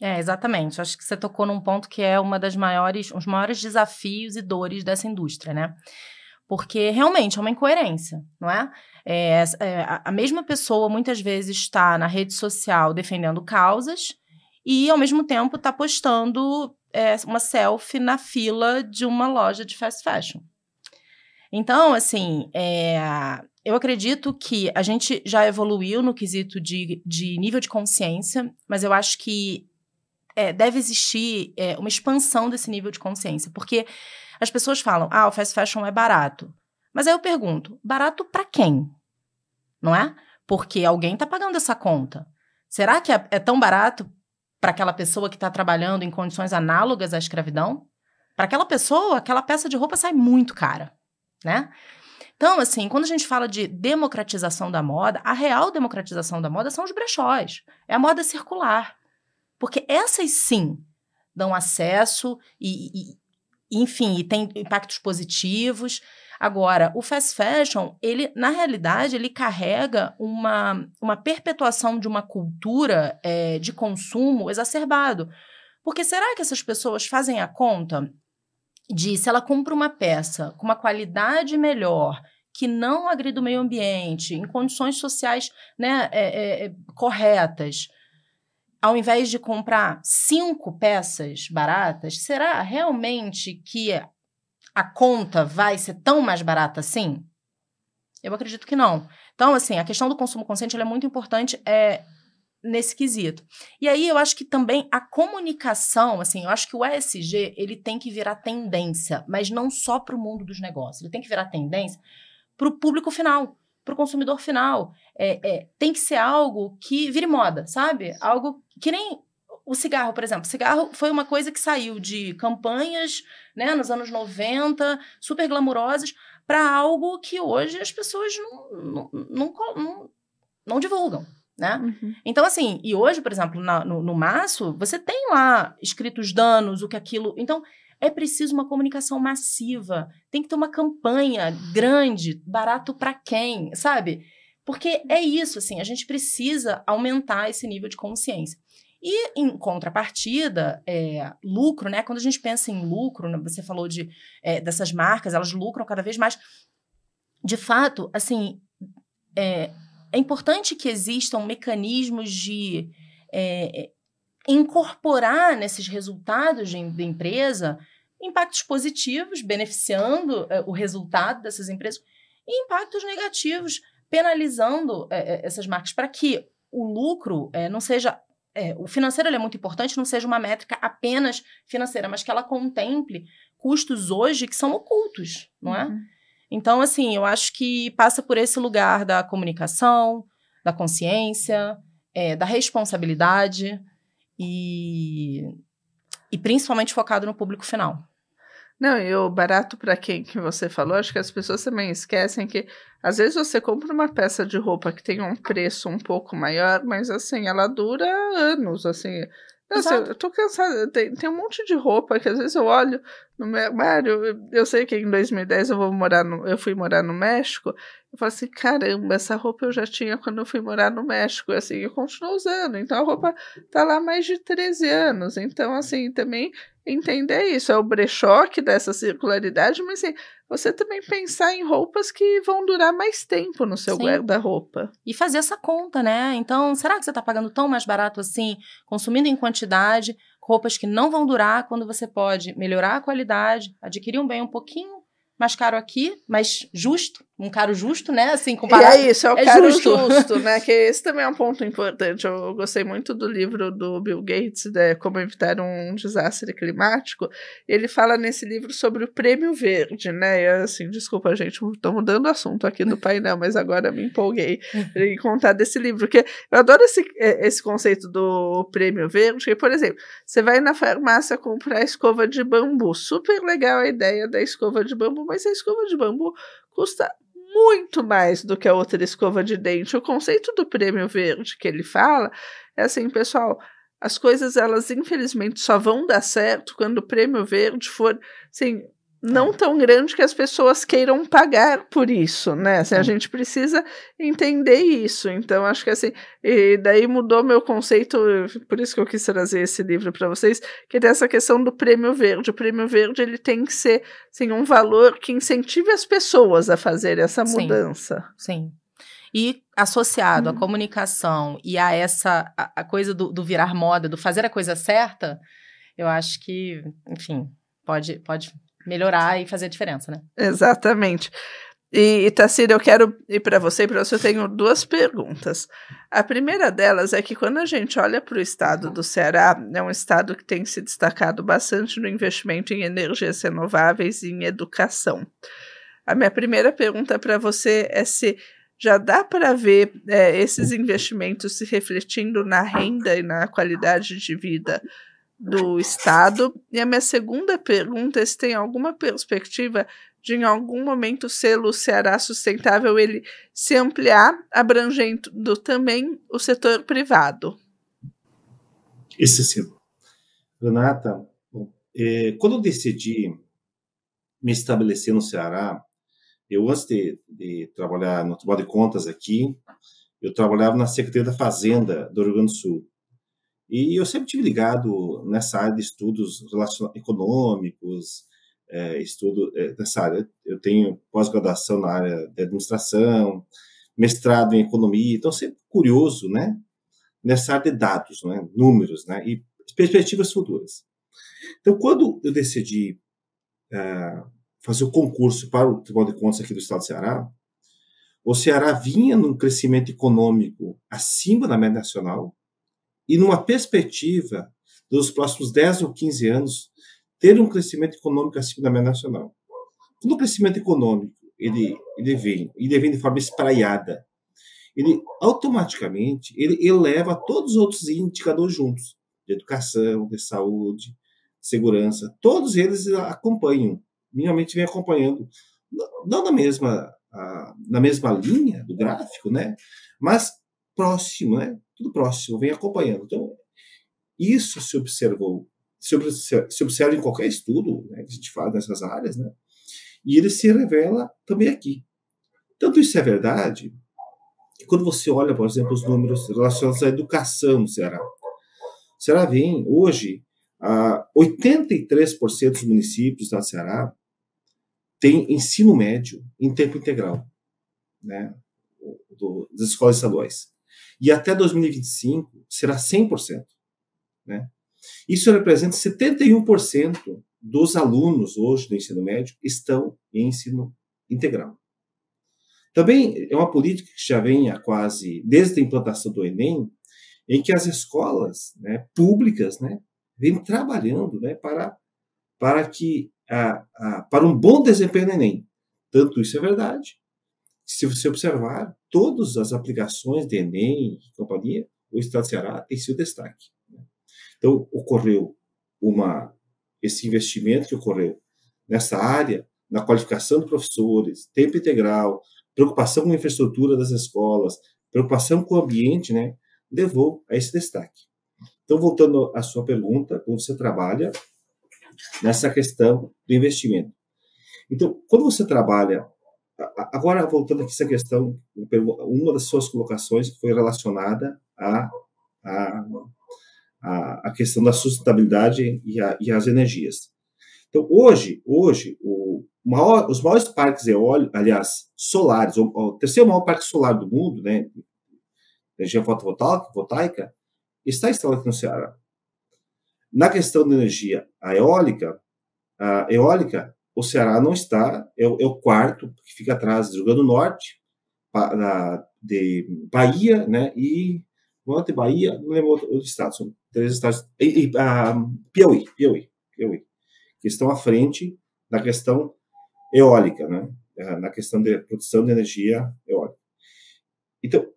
Exatamente. Acho que você tocou num ponto que é os maiores desafios e dores dessa indústria, né? Porque realmente é uma incoerência, não é? A mesma pessoa muitas vezes está na rede social defendendo causas e, ao mesmo tempo, está postando uma selfie na fila de uma loja de fast fashion. Então, assim, eu acredito que a gente já evoluiu no quesito de nível de consciência, mas eu acho que deve existir uma expansão desse nível de consciência, porque as pessoas falam, o fast fashion é barato. Mas aí eu pergunto, barato para quem? Não é? Porque alguém está pagando essa conta. Será que é tão barato para aquela pessoa que está trabalhando em condições análogas à escravidão? Para aquela pessoa, aquela peça de roupa sai muito cara, né? Então, assim, quando a gente fala de democratização da moda, a real democratização da moda são os brechós. É a moda circular. Porque essas, sim, dão acesso enfim, e tem impactos positivos. Agora, o fast fashion, ele, na realidade, ele carrega uma perpetuação de uma cultura de consumo exacerbado. Porque será que essas pessoas fazem a conta de, se ela compra uma peça com uma qualidade melhor, que não agrida o meio ambiente, em condições sociais, né, corretas, ao invés de comprar 5 peças baratas, será realmente que a conta vai ser tão mais barata assim? Eu acredito que não. Então, assim, a questão do consumo consciente ela é muito importante nesse quesito. E aí, eu acho que também a comunicação, assim, eu acho que o ESG, ele tem que virar tendência, mas não só para o mundo dos negócios. Ele tem que virar tendência para o público final, para o consumidor final. Tem que ser algo que vire moda, sabe? Algo que nem o cigarro, por exemplo. O cigarro foi uma coisa que saiu de campanhas, né, nos anos 90, super glamourosas, para algo que hoje as pessoas não divulgam, né? Uhum. Então, assim, e hoje, por exemplo, no maço, você tem lá escrito os danos, o que aquilo... Então, é preciso uma comunicação massiva. Tem que ter uma campanha grande, barato para quem, sabe? Porque é isso, assim, a gente precisa aumentar esse nível de consciência. E, em contrapartida, lucro, né? Quando a gente pensa em lucro, né, você falou dessas marcas, elas lucram cada vez mais. De fato, assim, é importante que existam mecanismos de incorporar nesses resultados da empresa impactos positivos, beneficiando o resultado dessas empresas, e impactos negativos, penalizando essas marcas, para que o lucro não seja... o financeiro ele é muito importante, não seja uma métrica apenas financeira, mas que ela contemple custos hoje que são ocultos, não é? Então, assim, eu acho que passa por esse lugar da comunicação, da consciência, da responsabilidade e principalmente focado no público final. Não, e o barato para quem que você falou, acho que as pessoas também esquecem que às vezes você compra uma peça de roupa que tem um preço um pouco maior, mas assim, ela dura anos, assim. Nossa, eu tô cansada, tem um monte de roupa que às vezes eu olho no meu armário, eu sei que em 2010 eu fui morar no México, eu falo assim, caramba, essa roupa eu já tinha quando eu fui morar no México, assim, eu continuo usando, então a roupa tá lá há mais de 13 anos, então assim, também entender isso, é o brechó que dá essa circularidade, mas assim, você também pensar em roupas que vão durar mais tempo no seu guarda-roupa. E fazer essa conta, né? Então, será que você está pagando tão mais barato assim, consumindo em quantidade, roupas que não vão durar, quando você pode melhorar a qualidade, adquirir um bem um pouquinho mais caro aqui, mas justo, um caro justo, né? Assim, comparado. E é isso, é o caro justo, né? Que esse também é um ponto importante. Eu gostei muito do livro do Bill Gates, Como Evitar um Desastre Climático. Ele fala nesse livro sobre o Prêmio Verde, né? E assim, desculpa, gente, estou mudando o assunto aqui do painel, mas agora me empolguei em contar desse livro, porque eu adoro esse conceito do Prêmio Verde, que, por exemplo, você vai na farmácia comprar escova de bambu, super legal a ideia da escova de bambu, mas a escova de bambu custa muito mais do que a outra escova de dente. O conceito do Prêmio Verde que ele fala é assim, pessoal, as coisas, elas infelizmente só vão dar certo quando o Prêmio Verde for, assim, não tão grande que as pessoas queiram pagar por isso, né? Assim, a gente precisa entender isso. Então, acho que assim, e daí mudou meu conceito, por isso que eu quis trazer esse livro para vocês, que é dessa questão do Prêmio Verde. O Prêmio Verde, ele tem que ser, assim, um valor que incentive as pessoas a fazer essa mudança. Sim. E associado à comunicação e a essa a coisa do virar moda, do fazer a coisa certa, eu acho que, enfim, pode melhorar e fazer a diferença, né? Exatamente. E Tarsila, eu quero ir para você eu tenho duas perguntas. A primeira delas é que quando a gente olha para o estado do Ceará, é um estado que tem se destacado bastante no investimento em energias renováveis e em educação. A minha primeira pergunta para você é se já dá para ver esses investimentos se refletindo na renda e na qualidade de vida do Estado. E a minha segunda pergunta é se tem alguma perspectiva de, em algum momento, o selo Ceará Sustentável ele se ampliar, abrangendo também o setor privado. Esse sim. Renata, quando eu decidi me estabelecer no Ceará, eu antes de trabalhar no Tribunal de Contas aqui, eu trabalhava na Secretaria da Fazenda do Rio Grande do Sul. E eu sempre tive ligado nessa área de estudos econômicos, nessa área. Eu tenho pós-graduação na área de administração, mestrado em economia, então sempre curioso, né, nessa área de dados, né, números, né, e perspectivas futuras. Então, quando eu decidi fazer o concurso para o Tribunal de Contas aqui do Estado do Ceará, o Ceará vinha num crescimento econômico acima da média nacional, e numa perspectiva dos próximos 10 ou 15 anos ter um crescimento econômico acima da média nacional. Quando o crescimento econômico ele vem de forma espraiada, ele automaticamente ele eleva todos os outros indicadores juntos, de educação, de saúde, segurança, todos eles acompanham, minimamente vem acompanhando, não na mesma linha do gráfico, né? Mas próximo, né? Tudo próximo, vem acompanhando. Então, isso se observa em qualquer estudo, né, que a gente fala nessas áreas, né? E ele se revela também aqui. Tanto isso é verdade, que quando você olha, por exemplo, os números relacionados à educação no Ceará, o Ceará vem, hoje, 83% dos municípios do Ceará têm ensino médio em tempo integral, né, das escolas estaduais. E até 2025 será 100%. Né? Isso representa 71% dos alunos hoje do ensino médio estão em ensino integral. Também é uma política que já vem há quase, desde a implantação do Enem, em que as escolas, né, públicas, né, vêm trabalhando, né, para um bom desempenho no Enem. Tanto isso é verdade, se você observar, todas as aplicações de Enem e companhia, o Estado do Ceará tem sido destaque. Então, ocorreu esse investimento que ocorreu nessa área, na qualificação de professores, tempo integral, preocupação com a infraestrutura das escolas, preocupação com o ambiente, né, levou a esse destaque. Então, voltando à sua pergunta, como você trabalha nessa questão do investimento. Então, quando você trabalha, agora voltando aqui a essa questão, uma das suas colocações que foi relacionada à questão da sustentabilidade e as energias. Então, hoje os maiores parques eólicos, aliás, solares, o terceiro maior parque solar do mundo, né, energia fotovoltaica, está instalado aqui no Ceará. Na questão da energia eólica, o Ceará não está, é o quarto, que fica atrás do Rio Grande do Norte, de Bahia, né, e de Bahia, não lembro outro estado, são 3 estados, Piauí, que estão à frente da questão eólica, né, na questão de produção de energia eólica. Então,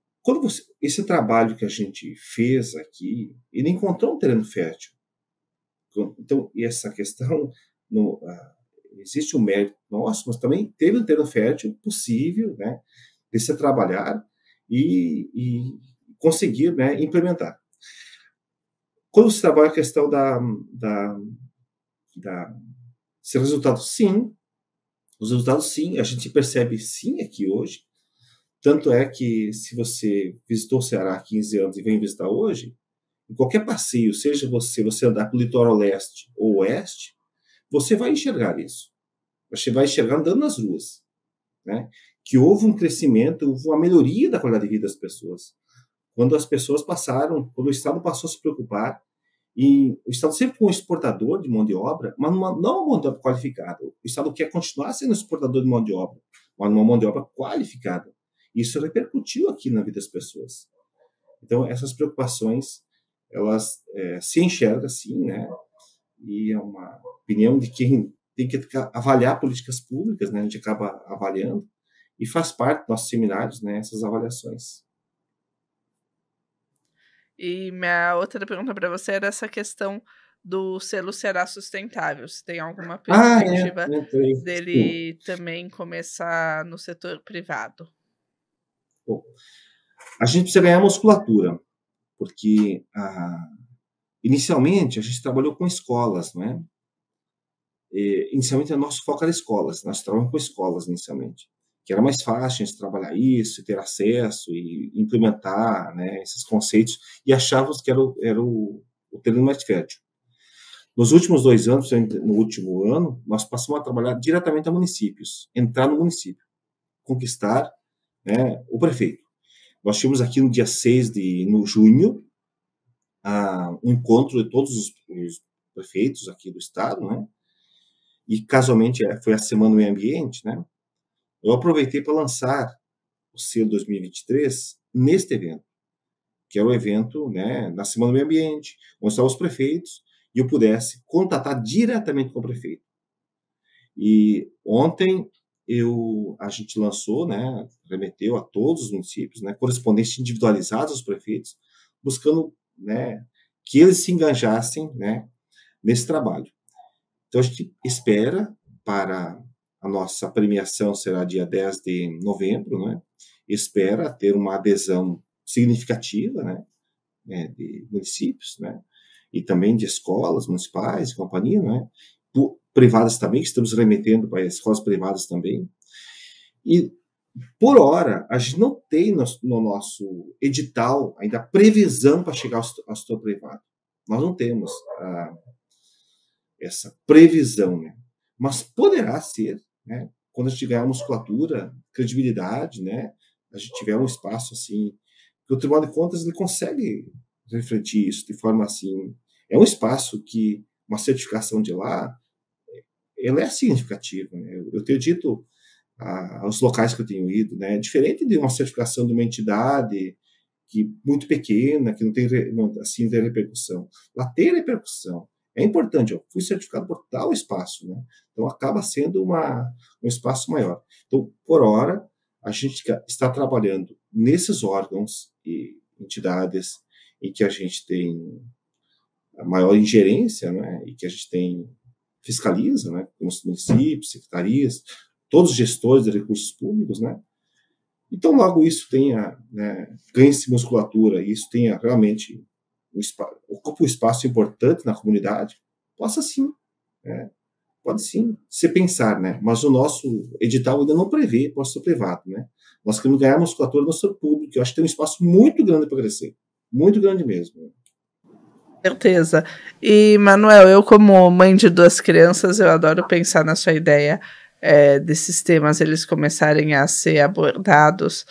esse trabalho que a gente fez aqui, ele encontrou um terreno fértil. Então, e essa questão, existe um mérito nosso, mas também teve um terreno fértil possível, né, de se trabalhar e conseguir, né, implementar. Quando se trabalha a questão se resultados, sim, os resultados, sim, a gente percebe, sim, aqui hoje. Tanto é que, se você visitou o Ceará há 15 anos e vem visitar hoje, em qualquer passeio, seja você andar para o litoral leste ou oeste, você vai enxergar isso. Você vai enxergar andando nas ruas, né? Que houve um crescimento, houve uma melhoria da qualidade de vida das pessoas. Quando o Estado passou a se preocupar, e o Estado sempre foi um exportador de mão de obra, mas não uma mão de obra qualificada. O Estado quer continuar sendo exportador de mão de obra, mas uma mão de obra qualificada. Isso repercutiu aqui na vida das pessoas. Então, essas preocupações, elas se enxergam assim, né? E é uma opinião de quem tem que avaliar políticas públicas, né? A gente acaba avaliando e faz parte dos nossos seminários, né? Essas avaliações. E minha outra pergunta para você era essa questão do selo Ceará Sustentável. Se tem alguma perspectiva dele também começar no setor privado? Bom, a gente precisa ganhar musculatura, porque inicialmente a gente trabalhou com escolas, não é? Inicialmente o nosso foco era escolas, nós trabalhamos com escolas inicialmente, que era mais fácil a gente trabalhar isso, ter acesso e implementar, né, esses conceitos, e achávamos que era o terreno mais fértil. Nos últimos 2 anos, no último ano, nós passamos a trabalhar diretamente a municípios, entrar no município, conquistar, né, o prefeito. Nós tivemos aqui no dia 6 de junho um encontro de todos os prefeitos aqui do estado, né? E casualmente foi a Semana do Meio Ambiente, né? Eu aproveitei para lançar o selo 2023 neste evento, que é o evento, né, na Semana do Meio Ambiente, onde estavam os prefeitos, e eu pudesse contatar diretamente com o prefeito. E ontem a gente lançou, né, remeteu a todos os municípios, né, correspondentes individualizados aos prefeitos, buscando, né, que eles se engajassem, né, nesse trabalho. Então, a gente espera para a nossa premiação, será dia 10 de novembro, né, espera ter uma adesão significativa, né, de municípios, né, e também de escolas municipais, companhia, né, privadas também, que estamos remetendo para escolas privadas também. E, por hora, a gente não tem no nosso edital ainda previsão para chegar ao setor privado. Nós não temos essa previsão, né? Mas poderá ser, né? Quando a gente tiver musculatura, credibilidade, né? A gente tiver um espaço assim, que o Tribunal de Contas ele consegue refletir isso de forma assim. É um espaço que uma certificação de lá ela é significativa, né? Eu tenho dito aos locais que eu tenho ido, né, diferente de uma certificação de uma entidade muito pequena, que não tem, assim, tem repercussão. Lá tem repercussão. É importante, eu fui certificado por tal espaço, né? Então acaba sendo um espaço maior. Então, por hora, a gente está trabalhando nesses órgãos e entidades em que a gente tem a maior ingerência, né? E que a gente fiscaliza, né? Como os municípios, secretarias, todos os gestores de recursos públicos, né? Então, logo isso ganhe-se musculatura, e isso tenha realmente ocupa um espaço importante na comunidade, possa sim, pode sim, se pensar, né? Mas o nosso edital ainda não prevê posto privado, né? Nós queremos ganhar musculatura no setor público, eu acho que tem um espaço muito grande para crescer, muito grande mesmo. Certeza. E, Manuel, eu como mãe de 2 crianças, eu adoro pensar na sua ideia desses temas eles começarem a ser abordados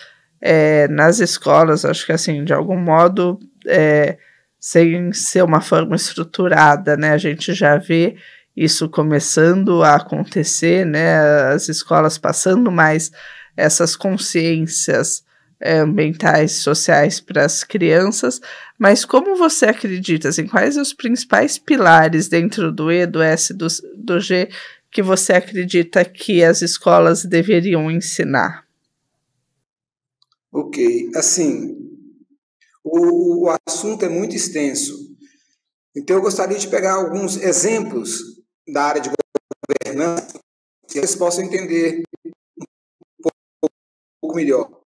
nas escolas, acho que assim, de algum modo, sem ser uma forma estruturada, né? A gente já vê isso começando a acontecer, né? As escolas passando mais essas consciências ambientais, sociais para as crianças, mas como você acredita, assim, quais os principais pilares dentro do E, do S, do G, que você acredita que as escolas deveriam ensinar? Ok, assim, o assunto é muito extenso, então eu gostaria de pegar alguns exemplos da área de governança, que vocês possam entender um pouco melhor.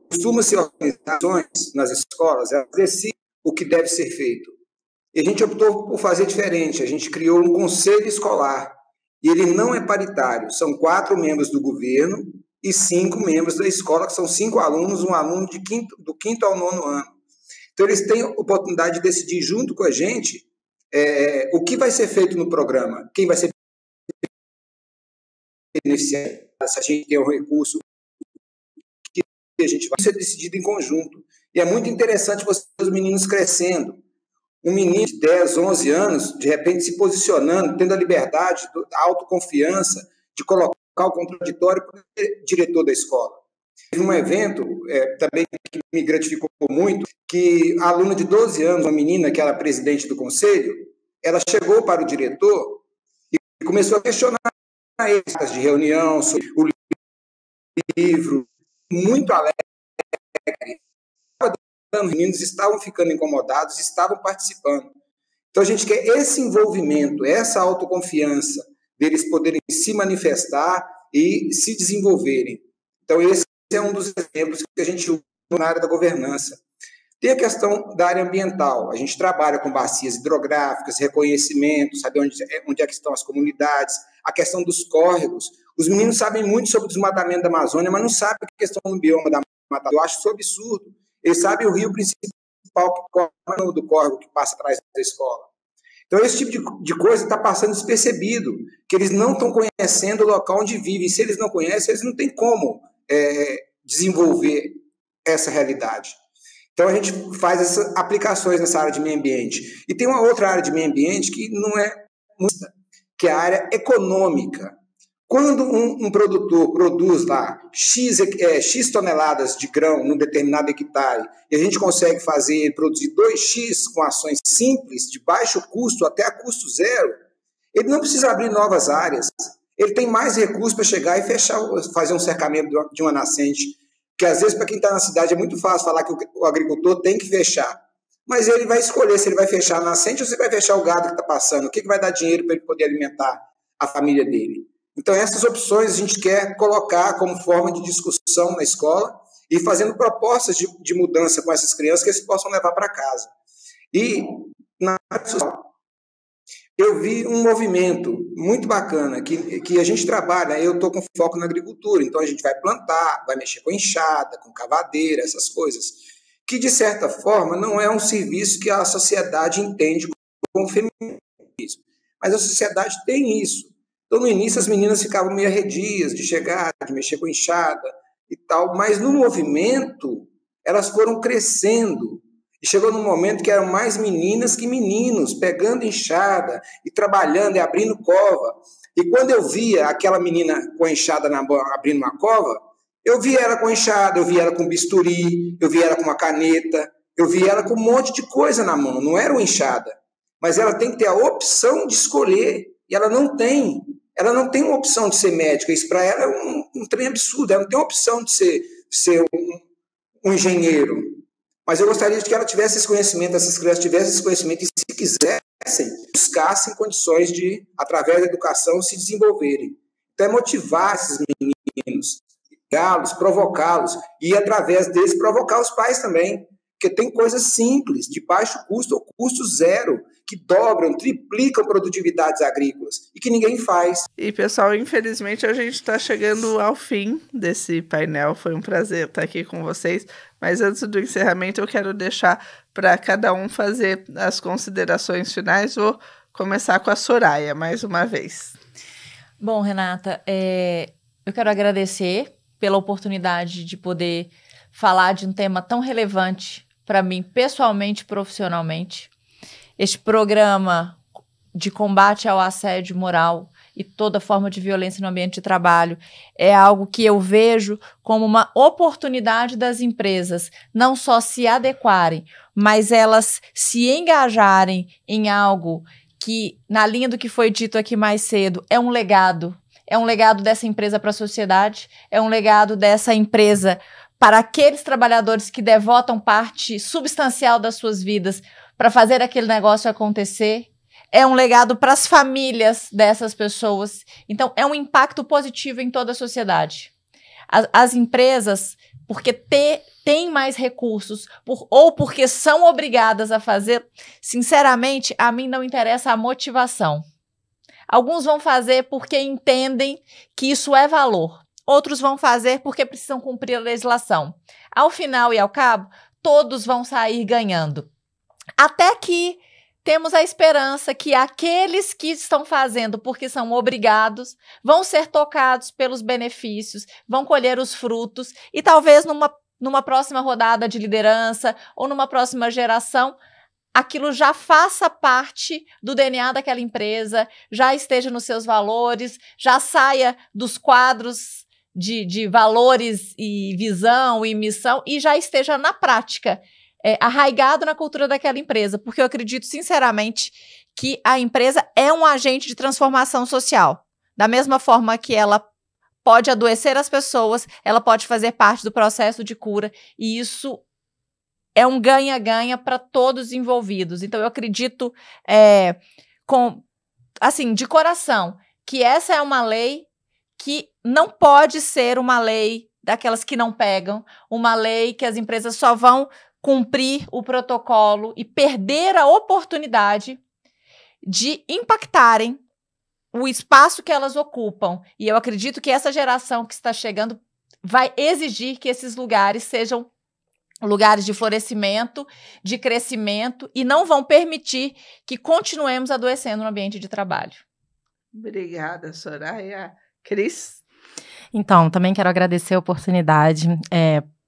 Costuma-se organizações nas escolas, elas decidem o que deve ser feito. E a gente optou por fazer diferente, a gente criou um conselho escolar, e ele não é paritário, são 4 membros do governo e 5 membros da escola, que são 5 alunos, um aluno do 5º ao 9º ano. Então, eles têm a oportunidade de decidir junto com a gente o que vai ser feito no programa, quem vai ser beneficiado, se a gente tem um recurso, que a gente vai ser decidido em conjunto. E é muito interessante você ver os meninos crescendo. Um menino de 10, 11 anos, de repente se posicionando, tendo a liberdade, a autoconfiança de colocar o contraditório para o diretor da escola. Teve um evento também que me gratificou muito, que a aluna de 12 anos, uma menina que era presidente do conselho, ela chegou para o diretor e começou a questionar as de reunião sobre o livro, muito alegre. Os meninos estavam ficando incomodados, estavam participando. Então, a gente quer esse envolvimento, essa autoconfiança deles poderem se manifestar e se desenvolverem. Então, esse é um dos exemplos que a gente usa na área da governança. Tem a questão da área ambiental. A gente trabalha com bacias hidrográficas, reconhecimento, saber onde é que estão as comunidades, a questão dos córregos. Os meninos sabem muito sobre o desmatamento da Amazônia, mas não sabem a questão do bioma da mata. Eu acho isso absurdo. Eles sabem o rio principal do córrego que passa atrás da escola. Então, esse tipo de coisa está passando despercebido, que eles não estão conhecendo o local onde vivem. E se eles não conhecem, eles não têm como desenvolver essa realidade. Então, a gente faz essas aplicações nessa área de meio ambiente. E tem uma outra área de meio ambiente que não é muita, que é a área econômica. Quando um produtor produz lá X toneladas de grão num determinado hectare e a gente consegue produzir 2X com ações simples, de baixo custo até a custo zero, ele não precisa abrir novas áreas. Ele tem mais recursos para chegar e fazer um cercamento de uma nascente, que às vezes para quem está na cidade é muito fácil falar que o agricultor tem que fechar. Mas ele vai escolher se ele vai fechar a nascente ou se vai fechar o gado que está passando, o que vai dar dinheiro para ele poder alimentar a família dele. Então, essas opções a gente quer colocar como forma de discussão na escola e fazendo propostas de mudança com essas crianças que eles possam levar para casa. E, na área social, eu vi um movimento muito bacana, que a gente trabalha, eu estou com foco na agricultura, então a gente vai plantar, vai mexer com enxada, com cavadeira, essas coisas, que, de certa forma, não é um serviço que a sociedade entende como feminismo. Mas a sociedade tem isso. Então, no início, as meninas ficavam meio arredias de chegar, de mexer com enxada e tal, mas no movimento, elas foram crescendo E chegou num momento que eram mais meninas que meninos, pegando enxada e trabalhando e abrindo cova. E quando eu via aquela menina com a enxada abrindo uma cova, eu via ela com enxada, eu via ela com bisturi, eu via ela com uma caneta, eu via ela com um monte de coisa na mão. Não era uma enxada. Mas ela tem que ter a opção de escolher. E ela não tem. Ela não tem uma opção de ser médica. Isso para ela é um trem absurdo. Ela não tem uma opção de ser um engenheiro. Mas eu gostaria de que ela tivesse esse conhecimento, essas crianças tivessem esse conhecimento e, se quisessem, buscassem condições de, através da educação, se desenvolverem. Então, é motivar esses meninos, provocá-los, e, através deles, provocar os pais também. Porque tem coisas simples, de baixo custo ou custo zero, que dobram, triplicam produtividades agrícolas e que ninguém faz. E, pessoal, infelizmente a gente está chegando ao fim desse painel. Foi um prazer estar aqui com vocês. Mas antes do encerramento, eu quero deixar para cada um fazer as considerações finais. Vou começar com a Soraya, mais uma vez. Bom, Renata, eu quero agradecer pela oportunidade de poder falar de um tema tão relevante para mim, pessoalmente e profissionalmente. Este programa de combate ao assédio moral e toda forma de violência no ambiente de trabalho é algo que eu vejo como uma oportunidade das empresas não só se adequarem, mas elas se engajarem em algo que, na linha do que foi dito aqui mais cedo, é um legado. É um legado dessa empresa para a sociedade, é um legado dessa empresa para aqueles trabalhadores que devotam parte substancial das suas vidas para fazer aquele negócio acontecer. É um legado para as famílias dessas pessoas. Então, é um impacto positivo em toda a sociedade. As empresas, porque têm mais recursos ou porque são obrigadas a fazer, sinceramente, a mim não interessa a motivação. Alguns vão fazer porque entendem que isso é valor. Outros vão fazer porque precisam cumprir a legislação. Ao final e ao cabo, todos vão sair ganhando. Até que temos a esperança que aqueles que estão fazendo porque são obrigados vão ser tocados pelos benefícios, vão colher os frutos e talvez numa próxima rodada de liderança ou numa próxima geração, aquilo já faça parte do DNA daquela empresa, já esteja nos seus valores, já saia dos quadros de valores e visão e missão e já esteja na prática, arraigado na cultura daquela empresa, porque eu acredito sinceramente que a empresa é um agente de transformação social. Da mesma forma que ela pode adoecer as pessoas, ela pode fazer parte do processo de cura, e isso é um ganha-ganha para todos os envolvidos. Então, eu acredito, de coração, que essa é uma lei que não pode ser uma lei daquelas que não pegam, uma lei que as empresas só vão cumprir o protocolo e perder a oportunidade de impactarem o espaço que elas ocupam. E eu acredito que essa geração que está chegando vai exigir que esses lugares sejam lugares de florescimento, de crescimento, e não vão permitir que continuemos adoecendo no ambiente de trabalho. Obrigada, Soraya. Cris? Então, também quero agradecer a oportunidade.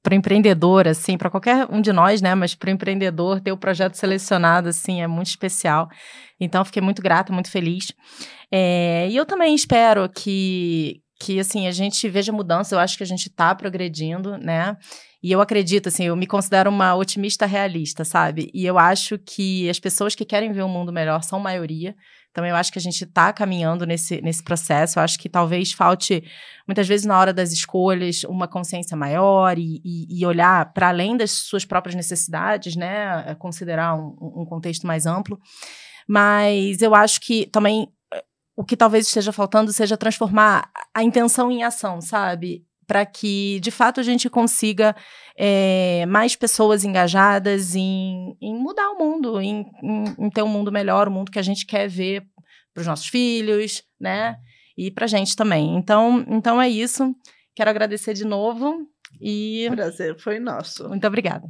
Para o empreendedor, assim, para qualquer um de nós, né, mas para o empreendedor ter o projeto selecionado, assim, é muito especial. Então, fiquei muito grata, muito feliz. E eu também espero que assim, a gente veja mudança. Eu acho que a gente está progredindo, né, e eu acredito, assim, eu me considero uma otimista realista, sabe, e eu acho que as pessoas que querem ver um mundo melhor são maioria. Então, eu acho que a gente está caminhando nesse processo. Eu acho que talvez falte, muitas vezes, na hora das escolhas, uma consciência maior e olhar para além das suas próprias necessidades, né? Considerar um contexto mais amplo. Mas eu acho que também o que talvez esteja faltando seja transformar a intenção em ação, sabe? Para que, de fato, a gente consiga mais pessoas engajadas em mudar o mundo, em ter um mundo melhor, o mundo que a gente quer ver para os nossos filhos, né? E para a gente também. Então é isso. Quero agradecer de novo. O prazer foi nosso. Muito obrigada.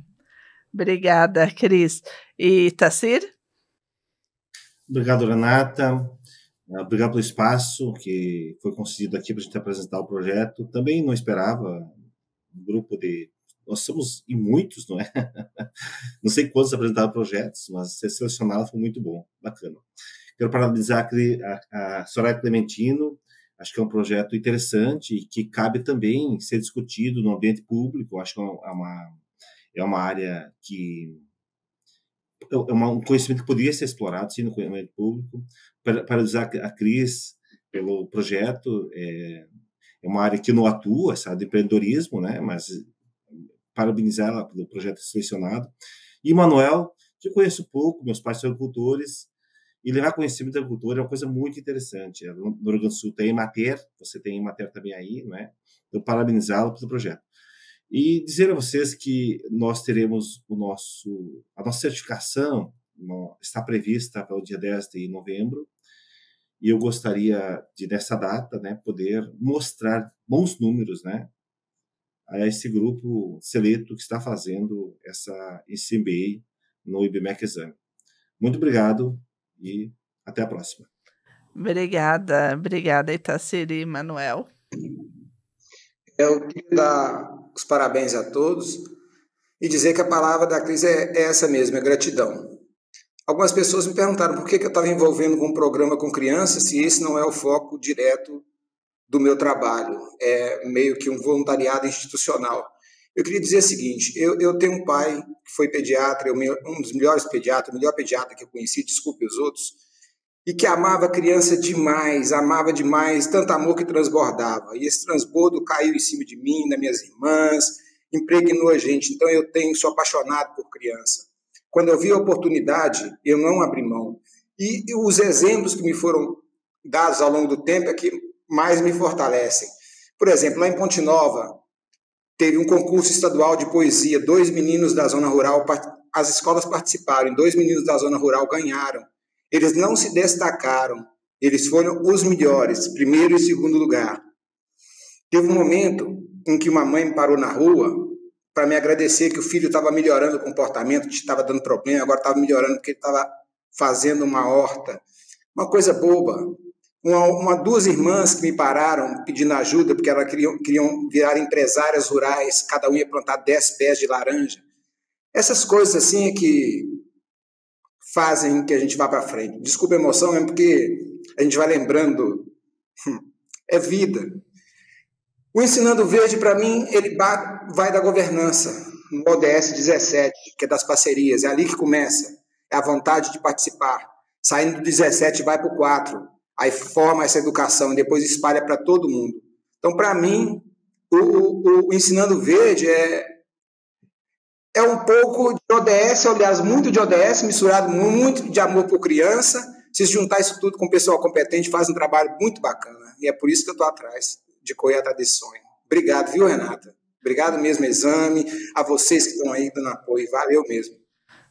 Obrigada, Cris. E Tassir? Obrigado, Renata. Obrigado pelo espaço que foi concedido aqui para a gente apresentar o projeto. Também não esperava um grupo de nós somos em muitos, não é? Não sei quantos apresentaram projetos, mas ser selecionado foi muito bom, bacana. Quero parabenizar a Soraya Clementino, acho que é um projeto interessante e que cabe também ser discutido no ambiente público, acho que é uma área que um conhecimento que poderia ser explorado, sim, no ambiente público. Parabenizar a Cris pelo projeto, é uma área que não atua, essa área de empreendedorismo, né, mas parabenizar ela pelo projeto selecionado. E Manuel, que eu conheço pouco, meus pais são agricultores, e levar conhecimento da agricultura é uma coisa muito interessante. No Rio Grande do Sul tem Emater, você tem Emater também aí, né? Então, parabenizá-lo pelo projeto. E dizer a vocês que nós teremos a nossa certificação está prevista para o dia 10 de novembro, e eu gostaria de, nessa data, né, poder mostrar bons números, né, a esse grupo seleto que está fazendo esse MBA no IBMEC Exame. Muito obrigado e até a próxima. Obrigada, Itaciri e Manuel. Eu queria dar os parabéns a todos e dizer que a palavra da Cris é essa mesmo, é gratidão. Algumas pessoas me perguntaram por que eu estava envolvendo com um programa com crianças se esse não é o foco direto do meu trabalho, é meio que um voluntariado institucional. Eu queria dizer o seguinte, eu tenho um pai que foi pediatra, um dos melhores pediatras, o melhor pediatra que eu conheci, desculpe os outros, e que amava a criança demais, tanto amor que transbordava. E esse transbordo caiu em cima de mim, das minhas irmãs, impregnou a gente. Então sou apaixonado por criança. Quando eu vi a oportunidade, eu não abri mão. E os exemplos que me foram dados ao longo do tempo é que mais me fortalecem. Por exemplo, lá em Ponte Nova, teve um concurso estadual de poesia, 2 meninos da zona rural, as escolas participaram, 2 meninos da zona rural ganharam. Eles não se destacaram, eles foram os melhores, primeiro e segundo lugar. Teve um momento em que uma mãe me parou na rua para me agradecer que o filho estava melhorando o comportamento, que estava dando problema, agora estava melhorando porque ele estava fazendo uma horta. Uma coisa boba. Duas irmãs que me pararam pedindo ajuda porque elas queriam virar empresárias rurais, cada uma ia plantar 10 pés de laranja. Essas coisas assim é que fazem que a gente vá para frente. Desculpa a emoção, é porque a gente vai lembrando. É vida. O Ensinando Verde, para mim, ele vai da governança, no ODS 17, que é das parcerias. É ali que começa. É a vontade de participar. Saindo do 17, vai para o 4. Aí forma essa educação e depois espalha para todo mundo. Então, para mim, o Ensinando Verde é um pouco de ODS, aliás, muito de ODS, misturado muito de amor por criança. Se juntar isso tudo com o pessoal competente, faz um trabalho muito bacana. E é por isso que eu estou atrás de correr atrás desse sonho. Obrigado, viu, Renata? Obrigado mesmo, Exame, a vocês que estão aí dando apoio. Valeu mesmo.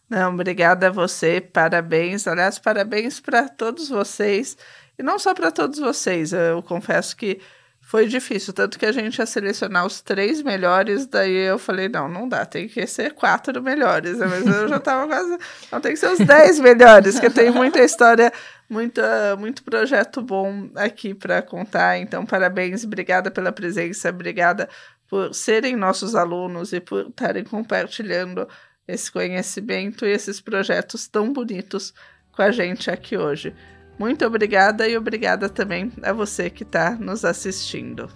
Não, obrigada a você, parabéns. Aliás, parabéns para todos vocês. E não só para todos vocês, eu confesso que foi difícil, tanto que a gente ia selecionar os 3 melhores, daí eu falei, não dá, tem que ser 4 melhores, mas eu já estava quase, não, tem que ser os 10 melhores, que tem muita história, muito projeto bom aqui para contar, então parabéns, obrigada pela presença, obrigada por serem nossos alunos e por estarem compartilhando esse conhecimento e esses projetos tão bonitos com a gente aqui hoje. Muito obrigada e obrigada também a você que está nos assistindo.